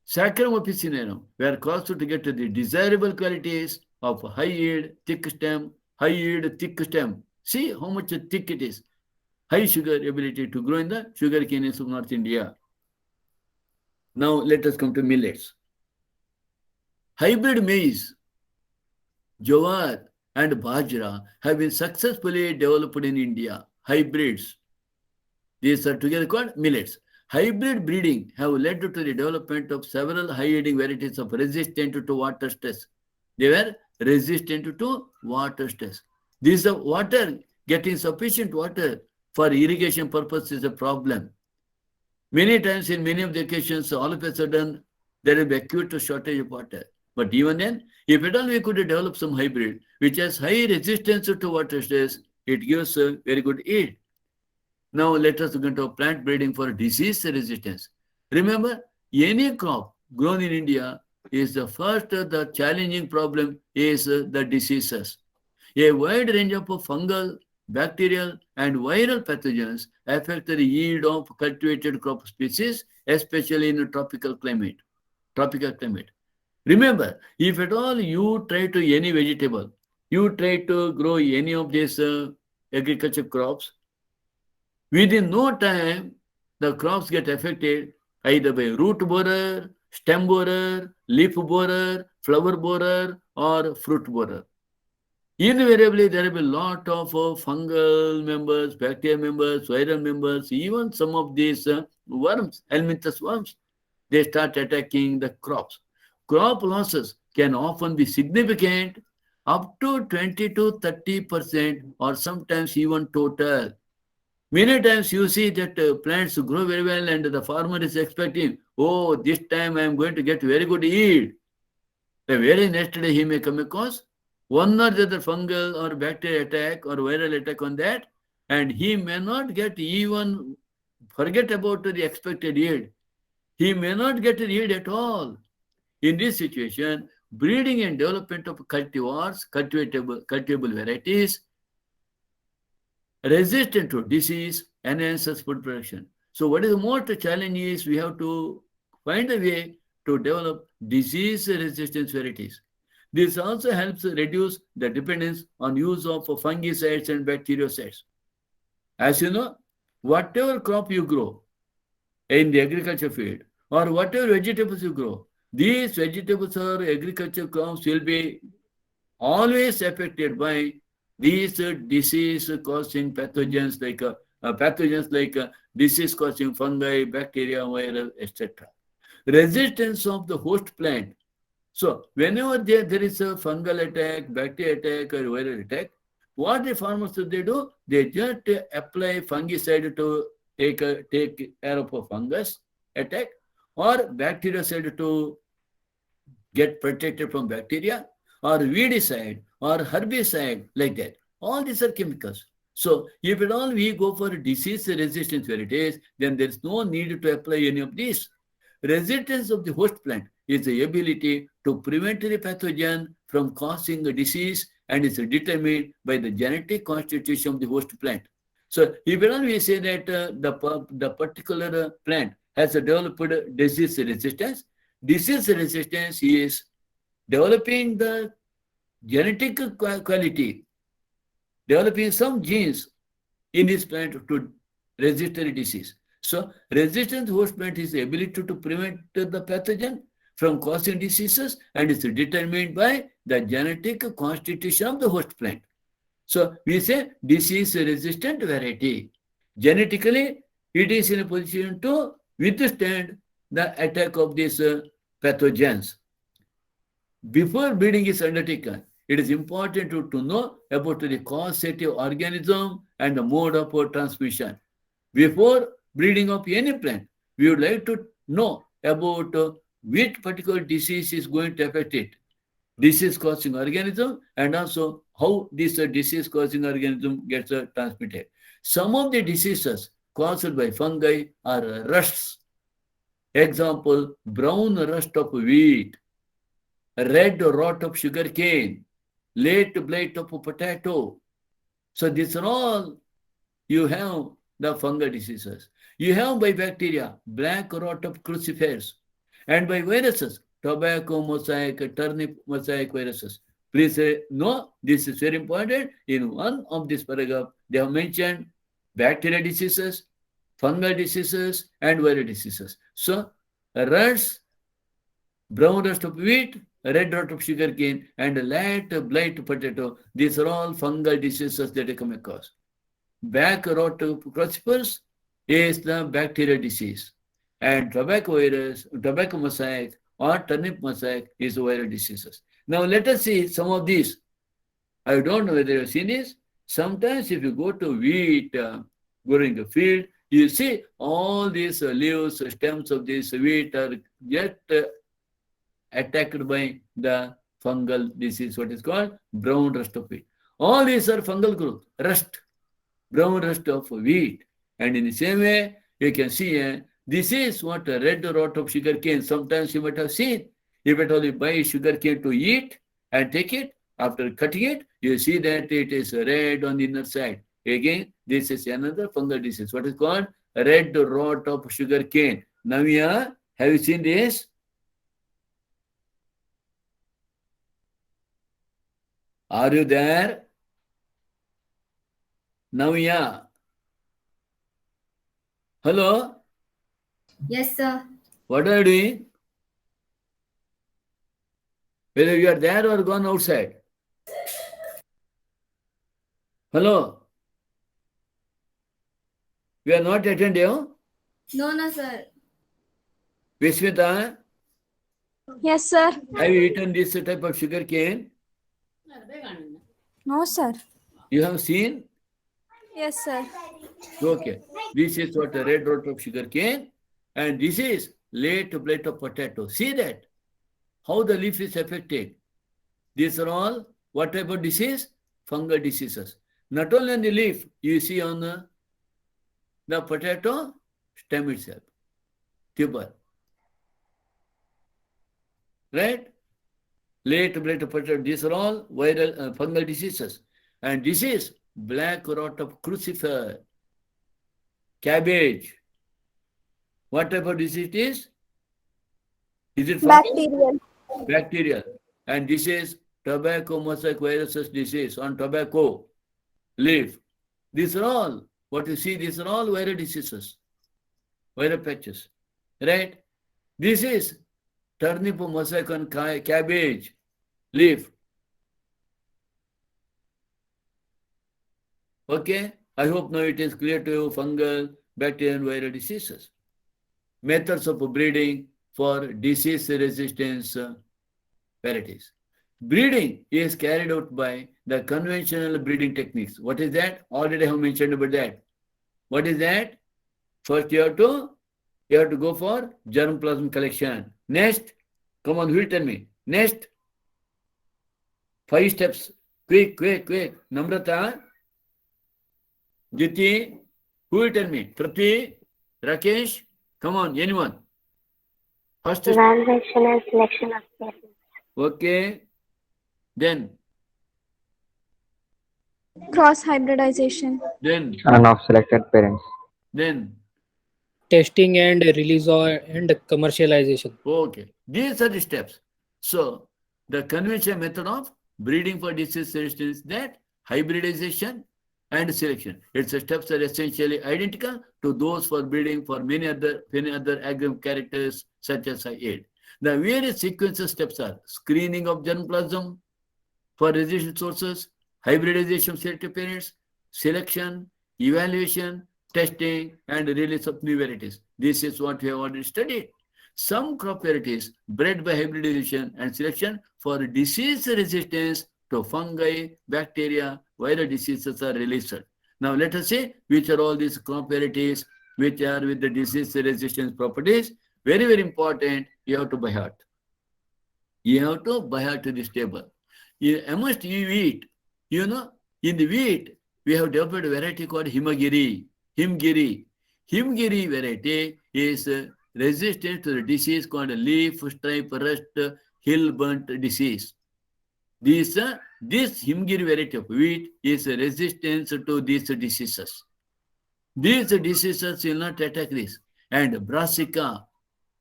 Saccharum officinarum were crossed to get the desirable qualities of high yield, thick stem, high yield, thick stem. See how much thick it is. High sugar ability to grow in the sugar canes of North India. Now let us come to millets. Hybrid maize, jowar, and bajra have been successfully developed in India. Hybrids. These are together called millets. Hybrid breeding have led to the development of several high-yielding varieties of resistant to water stress. They were resistant to water stress. This water, getting sufficient water for irrigation purpose is a problem. Many times in many of the occasions, all of a sudden, there will be acute shortage of water. But even then, if at all we could develop some hybrid, which has high resistance to water stress, it gives a very good yield. Now let us go into plant breeding for disease resistance. Remember, any crop grown in India is the challenging problem is the diseases. A wide range of fungal, bacterial, and viral pathogens affect the yield of cultivated crop species, especially in a tropical climate. Remember, if at all you try to any vegetable, you try to grow any of these agriculture crops, within no time, the crops get affected either by root borer, stem borer, leaf borer, flower borer, or fruit borer. Invariably, there will be a lot of fungal members, bacterial members, viral members, even some of these worms, helminthus worms, they start attacking the crops. Crop losses can often be significant, up to 20 to 30%, or sometimes even total. Many times you see that plants grow very well and the farmer is expecting, oh, this time I am going to get very good yield. The very next day he may come across one or the other fungal or bacterial attack or viral attack on that, and he may not get even, forget about the expected yield. He may not get a yield at all. In this situation, breeding and development of cultivars, cultivable varieties, resistant to disease, enhances food production. So what is the most challenge is we have to find a way to develop disease resistant varieties. This also helps reduce the dependence on use of fungicides and bactericides. As you know, whatever crop you grow in the agriculture field or whatever vegetables you grow, these vegetables or agriculture crops will be always affected by these disease-causing pathogens like disease-causing fungi, bacteria, viral, etc. Resistance of the host plant. So whenever there is a fungal attack, bacterial attack, or viral attack, what the farmers do? They just apply fungicide to take care of a fungus attack, or bactericide to get protected from bacteria, or weedicide, or herbicide, like that. All these are chemicals. So if at all we go for disease-resistant varieties, then there is no need to apply any of these. Resistance of the host plant is the ability to prevent the pathogen from causing a disease and is determined by the genetic constitution of the host plant. So if at all we say that the particular plant has developed disease resistance is developing the genetic quality, developing some genes in this plant to resist the disease. So resistant host plant is the ability to prevent the pathogen from causing diseases and is determined by the genetic constitution of the host plant. So we say disease resistant variety. Genetically, it is in a position to withstand the attack of these pathogens. Before breeding is undertaken, it is important to know about the causative organism and the mode of transmission. Before breeding of any plant, we would like to know about which particular disease is going to affect it, disease-causing organism, and also how this disease-causing organism gets transmitted. Some of the diseases caused by fungi are rusts. Example, brown rust of wheat, red rot of sugarcane, late blight of potato. So these are all, you have the fungal diseases. You have by bacteria, black rot of crucifers, and by viruses, tobacco mosaic, turnip mosaic viruses. Please know this is very important. In one of this paragraph, they have mentioned bacterial diseases, fungal diseases, and viral diseases. So, rusts, brown rust of wheat, red rot of sugarcane, and light blight potato. These are all fungal diseases that I come across. Back rot of crucifers is the bacterial disease. And tobacco virus, tobacco mosaic, or turnip mosaic is viral diseases. Now let us see some of these. I don't know whether you have seen this. Sometimes if you go to wheat growing a field, you see all these leaves, stems of this wheat are yet attacked by the fungal disease, what is called brown rust of wheat. All these are fungal growth, rust, brown rust of wheat. And in the same way, you can see this is what a red rot of sugarcane. Sometimes you might have seen. If at all you buy sugarcane to eat and take it, after cutting it, you see that it is red on the inner side. Again, this is another fungal disease. What is called red rot of sugarcane. Navya, have you seen this? Are you there? Navya. Hello? Yes, sir. What are you doing? Whether you are there or gone outside. Hello? You are not attentive? No, sir. Vishmita, Yes, sir. have you eaten this type of sugar cane? No, sir. You have seen? Yes, sir. Okay. This is what a red rot of sugar cane, and this is late blight of potato. See that? How the leaf is affected. These are all what type of disease? Fungal diseases. Not only on the leaf, you see on the potato stem itself, tuber. Right? Late blight of potato. These are all viral fungal diseases. And this is black rot of crucifer, cabbage. What type of disease it is? Is it fungal? Bacterial. Bacterial. And this is tobacco mosaic viruses disease on tobacco leaf. These are all, what you see, these are all viral diseases, viral patches, right? This is turnip mosaic on cabbage leaf. Okay, I hope now it is clear to you fungal, bacterial, and viral diseases. Methods of breeding for disease resistance varieties. Breeding is carried out by the conventional breeding techniques. What is that? Already I have mentioned about that. What is that? First you have to go for germplasm collection. Next, come on, who will tell me? Next, 5 steps. Quick. Namrata, Jiti, who will tell me? Prati, Rakesh, come on, anyone. First step. Evaluation and selection of parents. Okay. Then Cross hybridization. And of selected parents. Then, testing and release and commercialization. okay. These are the steps. So, the conventional method of breeding for disease resistance is that hybridization and selection. Its steps are essentially identical to those for breeding for many other agricultural characters such as I ate. The various sequences steps are screening of germplasm for resistant sources, hybridization of selected parents, selection, evaluation, testing, and release of new varieties. This is what we have already studied. Some crop varieties bred by hybridization and selection for disease resistance to fungi, bacteria, viral diseases are released. Now let us see which are all these crop varieties which are with the disease resistance properties. Very, very important, you have to by heart. You have to by heart to this table. Amongst wheat, in the wheat, we have developed a variety called Himgiri. Himgiri variety is resistant to the disease called leaf stripe rust hill burnt disease. This Himgiri variety of wheat is resistant to these diseases. These diseases will not attack this. And brassica,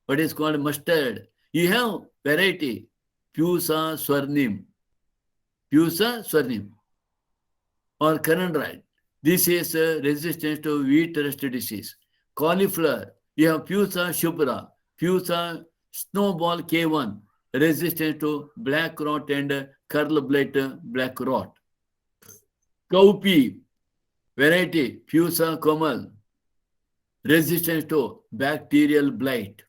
what is called mustard, you have variety Pusa swarnim. Pusa swarnim or Canandrite. This is resistance to wheat rust disease. Cauliflower, you have Pusa shubra, Pusa snowball K1, resistant to black rot and curl blight black rot. Cowpea variety, Pusa komal, resistant to bacterial blight.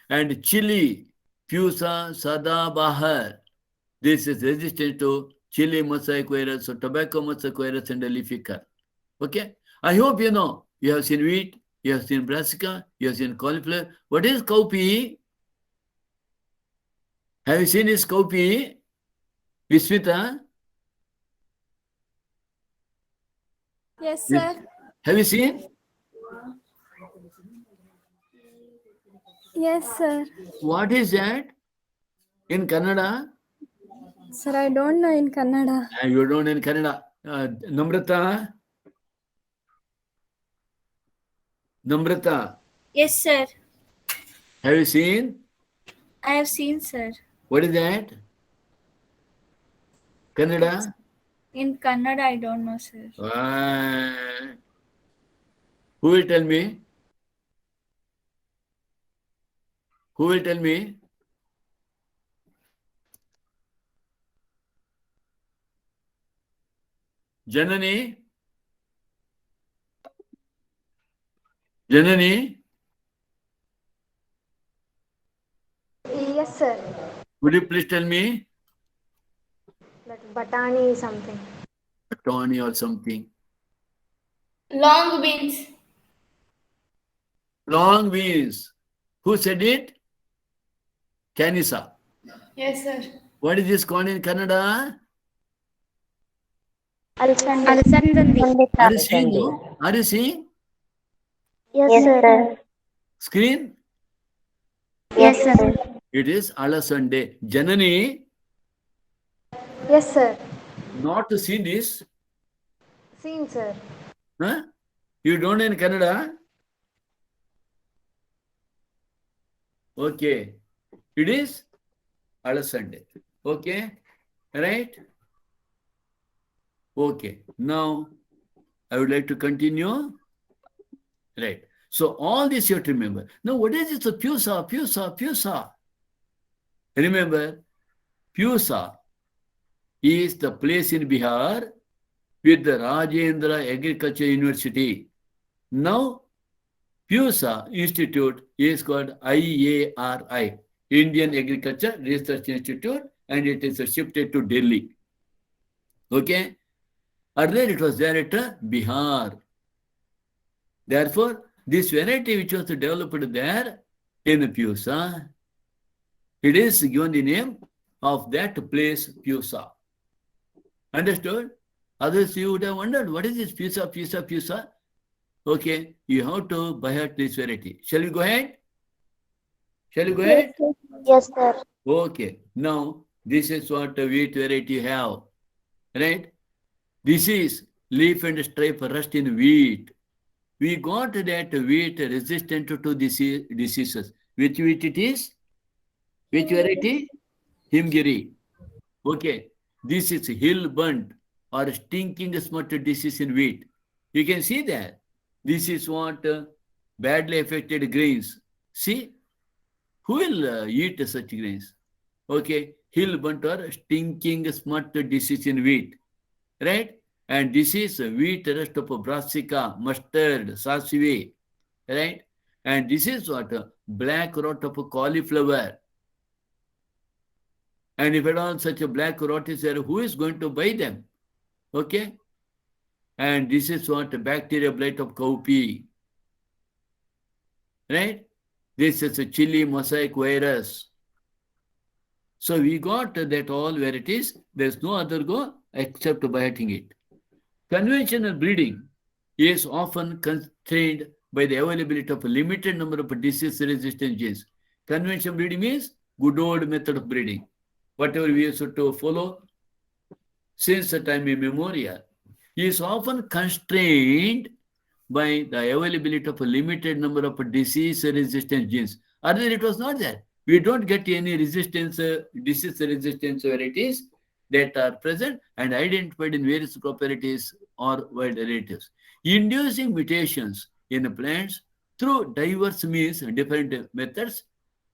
And chili, Pusa sadabahar, this is resistant to chili mosaic virus, so tobacco mosaic virus and leafy curl. Okay? I hope you know. You have seen wheat, you have seen brassica, you have seen cauliflower. What is cowpea? Have you seen this cowpea? Vismita? Yes, sir. Have you seen? Yes, sir. What is that? In Kannada? Sir, I don't know in Kannada. You don't know in Kannada. Namrata? Namrata, Yes, sir. have you seen? I have seen, sir. What is that? Kannada? In Kannada, I don't know, sir. Who will tell me? Who will tell me? Janani? Janani? Yes, sir. Would you please tell me? That Batani something. Tony or something. Long beans. Long beans. Who said it? Kanisa. Yes, sir. What is this called in Kannada? Alsandandi. Are you seeing? No? Are you seeing? Yes, sir. Screen? Yes, sir. It is Alasande. Janani, Yes, sir. not to see this. Seen, sir. Huh? You don't know in Kannada? Okay. It is Alasande. Okay? Right? Okay. Now, I would like to continue. Right. So, all this you have to remember. Now, what is this? Pusa? Remember, Pusa is the place in Bihar with the Rajendra Agriculture University. Now, Pusa Institute is called IARI, Indian Agriculture Research Institute, and it is shifted to Delhi. Okay? Earlier it was there at Bihar. Therefore, this variety which was developed there in Pusa, it is given the name of that place, Pusa. Understood? Others you would have wondered, what is this Pusa? Okay, you have to buy out this variety. Shall we go ahead? Yes, sir. Okay, now this is what wheat variety you have. Right? This is leaf and stripe rust in wheat. We got that wheat resistant to diseases. Which wheat it is? Which variety? Himgiri. Okay. This is hill burnt or stinking smut disease in wheat. You can see that. This is what badly affected grains. See? Who will eat such grains? Okay. Hill burnt or stinking smut disease in wheat. Right? And this is wheat rust of brassica, mustard, sasive. Right? And this is what? Black rot of cauliflower. And if at all such a black rot is there, who is going to buy them? Okay? And this is what? Bacteria blight of cowpea. Right? This is a chili mosaic virus. So we got that all where it is. There's no other go except by hitting it. Conventional breeding is often constrained by the availability of a limited number of disease-resistant genes. Conventional breeding means good old method of breeding. Whatever we used to follow since the time immemorial, is often constrained by the availability of a limited number of disease-resistant genes. Earlier it was not there. We don't get any resistance, disease resistance varieties that are present and identified in various crop varieties or wild relatives. Inducing mutations in plants through diverse means, different methods,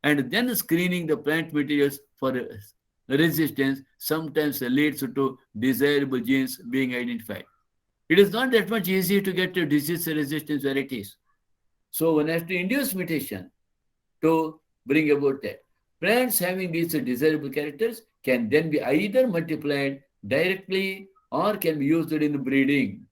and then screening the plant materials for resistance sometimes leads to desirable genes being identified. It is not that much easy to get to disease resistance varieties. So one has to induce mutation to bring about that. Plants having these desirable characters can then be either multiplied directly or can be used in breeding.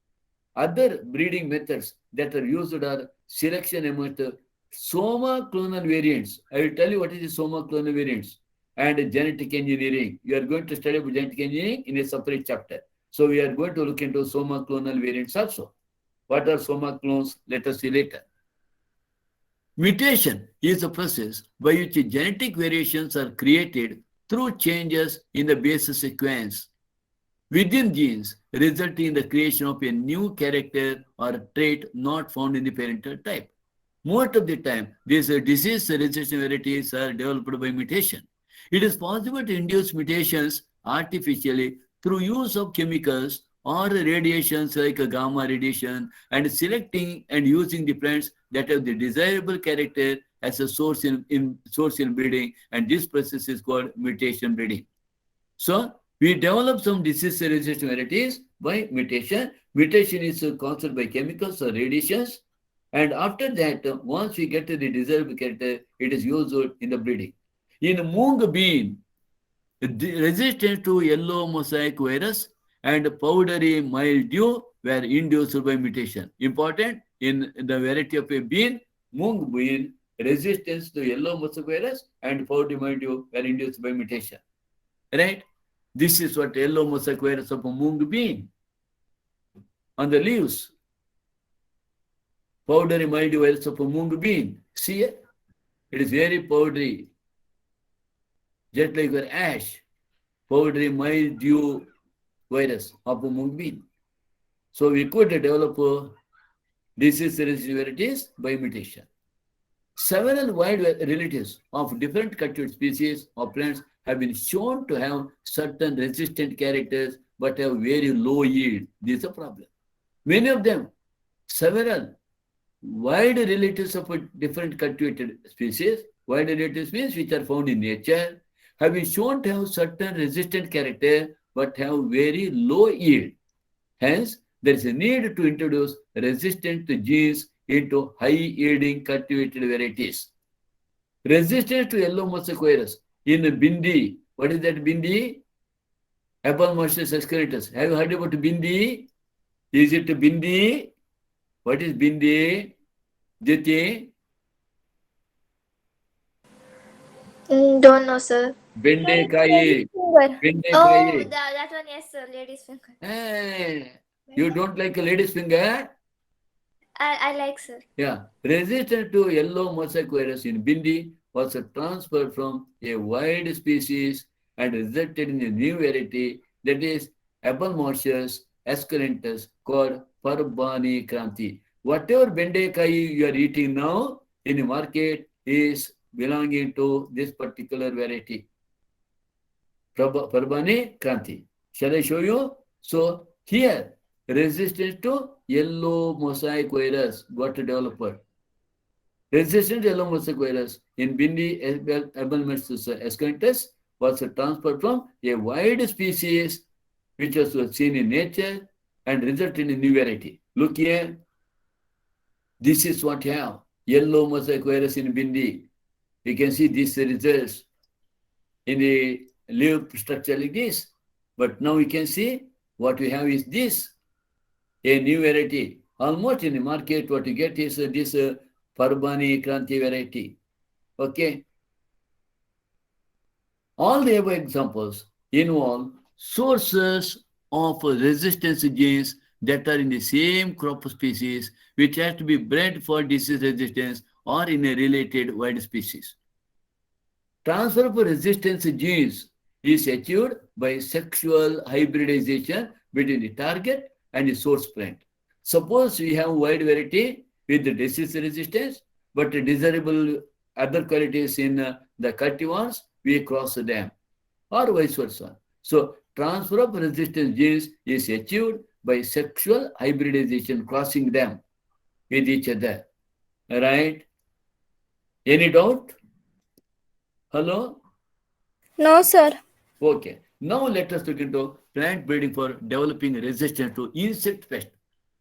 Other breeding methods that are used are selection among the soma clonal variants. I will tell you what is the soma clonal variants and genetic engineering. You are going to study about genetic engineering in a separate chapter. So we are going to look into soma clonal variants also. What are soma clones? Let us see later. Mutation is a process by which genetic variations are created through changes in the base sequence within genes, resulting in the creation of a new character or trait not found in the parental type. Most of the time, these disease-resistant varieties are developed by mutation. It is possible to induce mutations artificially through use of chemicals or radiations like gamma radiation and selecting and using the plants that have the desirable character as a source in breeding, and this process is called mutation breeding. So we develop some disease-resistant varieties by mutation. Mutation is caused by chemicals or radiations, and after that, once we get to the desirable character, it is used in the breeding. In mung bean, the resistance to yellow mosaic virus and powdery mildew were induced by mutation. Important, in the variety of a bean, mung bean, resistance to yellow mosaic virus and powdery mildew were induced by mutation. Right? This is what yellow mosaic virus of a mung bean. On the leaves, powdery mildew virus of a mung bean. See it? It is very powdery, just like your ash, powdery mildew virus of a mung bean. So we could develop disease-resistant varieties by mutation. Several wild relatives of different cultured species of plants have been shown to have certain resistant characters but have very low yield. This is a problem. Many of them, several wild relatives of different cultivated species, wild relatives means which are found in nature, have been shown to have certain resistant character but have very low yield. Hence, there is a need to introduce resistant genes into high-yielding cultivated varieties. Resistance to yellow mosaic virus in bindi. What is that bindi? Apomonaceous escalatus. Have you heard about bindi? Is it bindi? What is bindi? Jyoti? Don't know, sir. Bendekai. Finger. Bendekai. Oh, that one, yes, sir. Ladies finger. Hey, you don't like a lady's finger? I like, sir. Yeah. Resistance to yellow mosaic virus in bindi was transferred from a wild species and resulted in a new variety, that is Apomonaceous esculentus, called Parbani Kranti. Whatever bendekai you are eating now in the market is belonging to this particular variety, Parbani Kranti. Shall I show you? So here, resistance to yellow mosaic virus got developed. Resistant to yellow mosaic virus in bindi Apomonaceous esculentus was transferred from a wide species which was seen in nature and resulted in a new variety. Look here. This is what you have. Yellow mosaic virus in bindi. You can see these results in the leaf structure like this. But now you can see what we have is this, a new variety. Almost in the market, what you get is this Parbani Kranti variety. Okay. All the above examples involve sources of resistance genes that are in the same crop species, which has to be bred for disease resistance or in a related wild species. Transfer of resistance genes is achieved by sexual hybridization between the target and the source plant. Suppose we have wide variety with the disease resistance, but desirable other qualities in the cultivars, we cross them, or vice versa. So transfer of resistance genes is achieved by sexual hybridization, crossing them with each other. Right? Any doubt? Hello? No, sir. Okay. Now let us look into plant breeding for developing resistance to insect pest.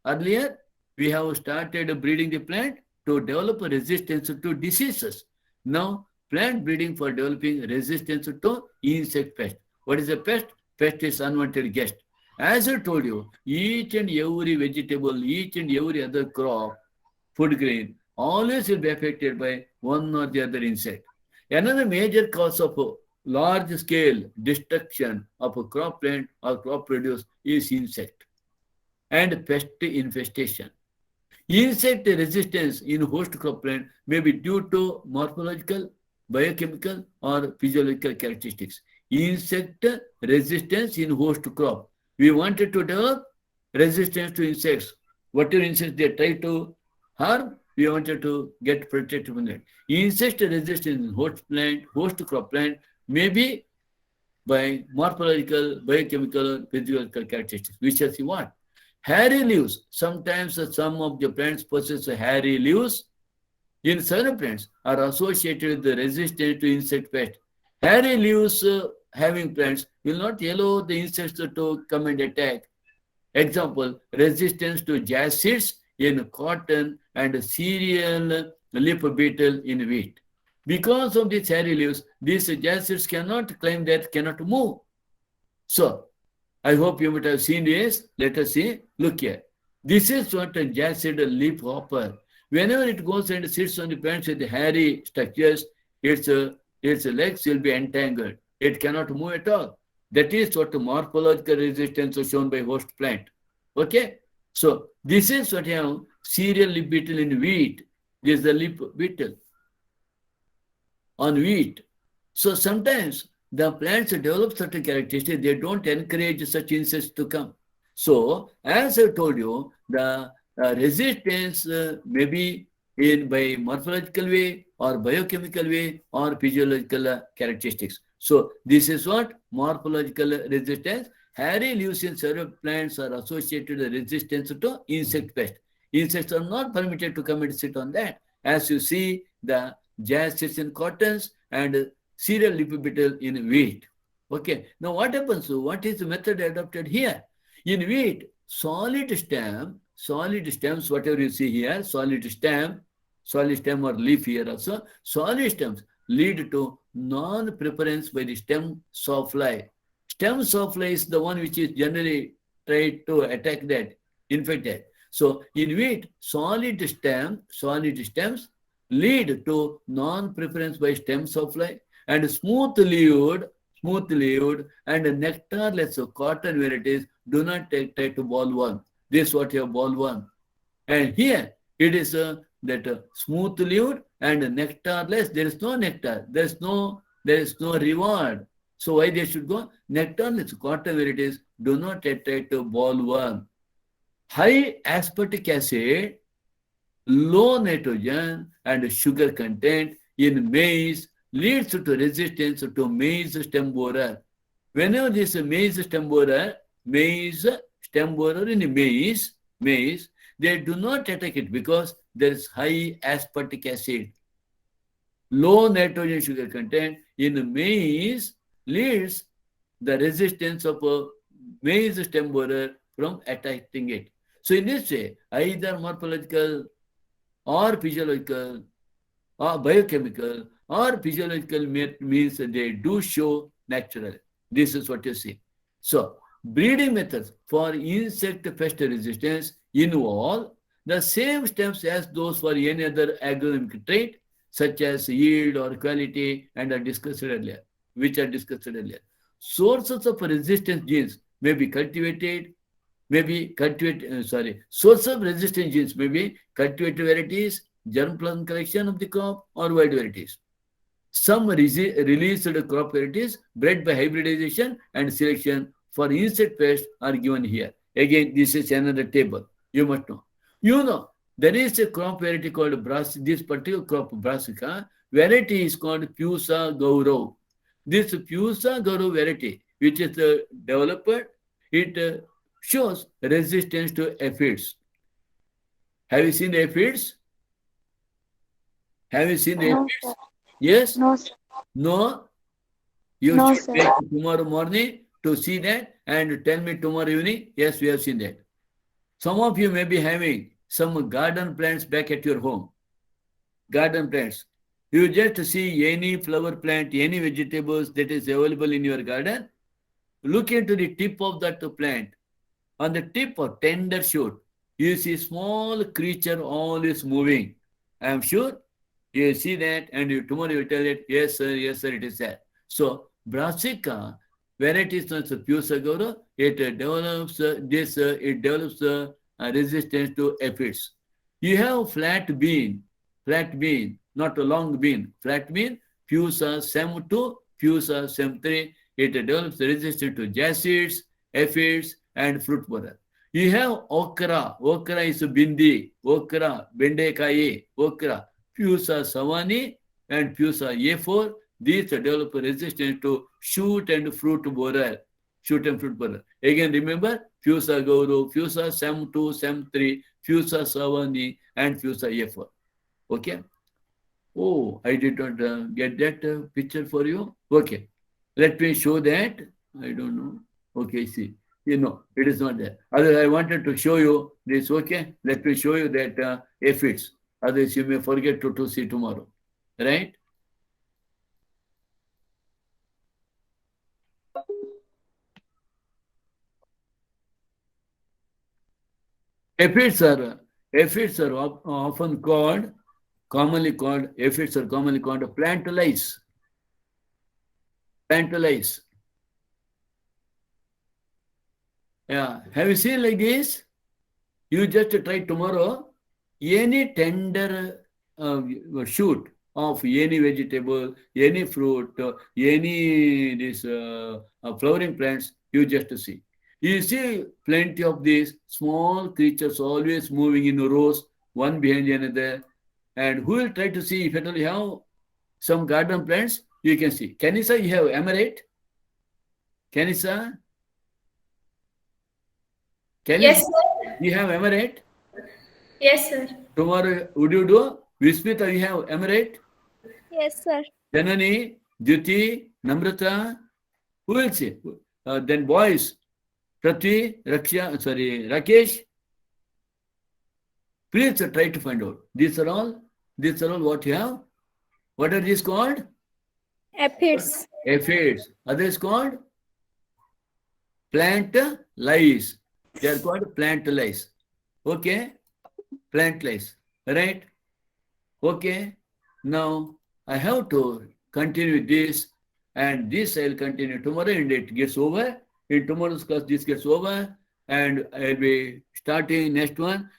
Earlier, we have started breeding the plant to develop a resistance to diseases. Now, plant breeding for developing resistance to insect pest. What is a pest? Pest is unwanted guest. As I told you, each and every vegetable, each and every other crop, food grain, always will be affected by one or the other insect. Another major cause of large scale destruction of a crop plant or crop produce is insect and pest infestation. Insect resistance in host crop plant may be due to morphological, biochemical, or physiological characteristics. Insect resistance in host crop. We wanted to develop resistance to insects. Whatever insects they try to harm, we wanted to get protected from that. Insect resistance in host crop plant may be by morphological, biochemical, physiological characteristics. We shall see what. Hairy leaves. Sometimes some of the plants possess hairy leaves. In certain plants are associated with the resistance to insect pest. Hairy leaves having plants will not allow the insects to come and attack. Example, resistance to jazz seeds in cotton and cereal leaf beetle in wheat. Because of these hairy leaves, these jazz seeds cannot climb that, cannot move. So, I hope you might have seen this. Let us see. Look here. This is what a jazz seed leaf hopper. Whenever it goes and sits on the plants with the hairy structures, its legs will be entangled. It cannot move at all. That is what the morphological resistance is shown by host plant. Okay? So, this is what you have cereal leaf beetle in wheat. This is the leaf beetle on wheat. So, sometimes the plants develop certain characteristics. They don't encourage such insects to come. So, as I told you, the resistance may be in by morphological way or biochemical way or physiological characteristics. So, this is what morphological resistance. Hairy leaves in several plants are associated with resistance to insect pest. Insects are not permitted to come and sit on that. As you see, the jazz sits in cottons and cereal leaf beetle in wheat. Okay. Now what happens? What is the method adopted here? In wheat, solid stems, whatever you see here, solid stem or leaf here also, solid stems lead to non-preference by the stem sawfly. Stem sawfly is the one which is generally tried to attack that, infect that. So in wheat, solid stems lead to non-preference by stem sawfly, and smooth-leaved and nectarless cotton varieties do not try to bollworm. This is what you have bollworm. And here it is that smooth-leaved and nectarless. There is no nectar. There is no reward. So why they should go? Nectarless cotton varieties do not try to bollworm. High aspartic acid, low nitrogen and sugar content in maize leads to resistance to maize stem borer. Whenever this maize stem borer in maize, they do not attack it because there is high aspartic acid. Low nitrogen sugar content in maize leads the resistance of a maize stem borer from attacking it. So in this way, either morphological or physiological or biochemical or physiological means they do show naturally. This is what you see. So, breeding methods for insect pest resistance involve the same steps as those for any other agronomic trait, such as yield or quality, and are discussed earlier. Sources of resistance genes may be cultivated. Source of resistant genes may be cultivated varieties, germplasm collection of the crop, or wild varieties. Some released crop varieties bred by hybridization and selection for insect pests are given here. Again, this is another table. You must know. You know, there is a crop variety called Brassica. This particular crop, Brassica, variety is called Pusa Gaurav. This Pusa Gaurav variety which is developed, it shows resistance to aphids. Have you seen the aphids? Have you seen the No, aphids? sir. Yes? No, sir. No? You No, should sir. wait tomorrow morning to see that and tell me tomorrow evening, yes, we have seen that. Some of you may be having some garden plants back at your home. Garden plants. You just see any flower plant, any vegetables that is available in your garden. Look into the tip of that plant. On the tip of tender shoot, you see small creature always moving. I am sure you see that, and tomorrow you tell it, yes, sir, it is there. So, Brassica, varieties of Pusa gaura, it develops resistance to aphids. You have flat bean, not a long bean, flat bean, Pusa sem2, Pusa sem3, it develops resistance to jacids, aphids, and fruit borer. You have okra is bindi, bendekai, okra, Pusa savani, and Pusa A4. These develop resistance to shoot and fruit borer. Again, remember, Pusa gauru, Pusa sem2, sem3, Pusa savani, and Pusa A4. Okay? Oh, I did not get that picture for you. Okay. Let me show that. I don't know. Okay, see. It is not there. Otherwise, I wanted to show you this. Okay, let me show you that aphids. Otherwise, you may forget to see tomorrow. Right? Aphids are often commonly called plant lice. Yeah. Have you seen like this? You just try tomorrow. Any tender shoot of any vegetable, any fruit, any flowering plants, you just see. You see plenty of these small creatures always moving in rows, one behind another. And who will try to see if at all you have some garden plants? You can see. Kanisa, you have emerald? Kanisa? Yes, sir. You have emerald? Yes, sir. Tomorrow, would you do? Vismita, you have emerald? Yes, sir. Janani, Jyoti, Namrata, who will say? Then boys, Prati, Rakesh. Please try to find out. These are all what you have. What are these called? Aphids. Aphids. Others called? Plant lice. They are called plant lice. Okay? Plant lice. Right? Okay? Now, I have to continue this, and this I'll continue tomorrow, and it gets over. In tomorrow's class, this gets over, and I'll be starting next one.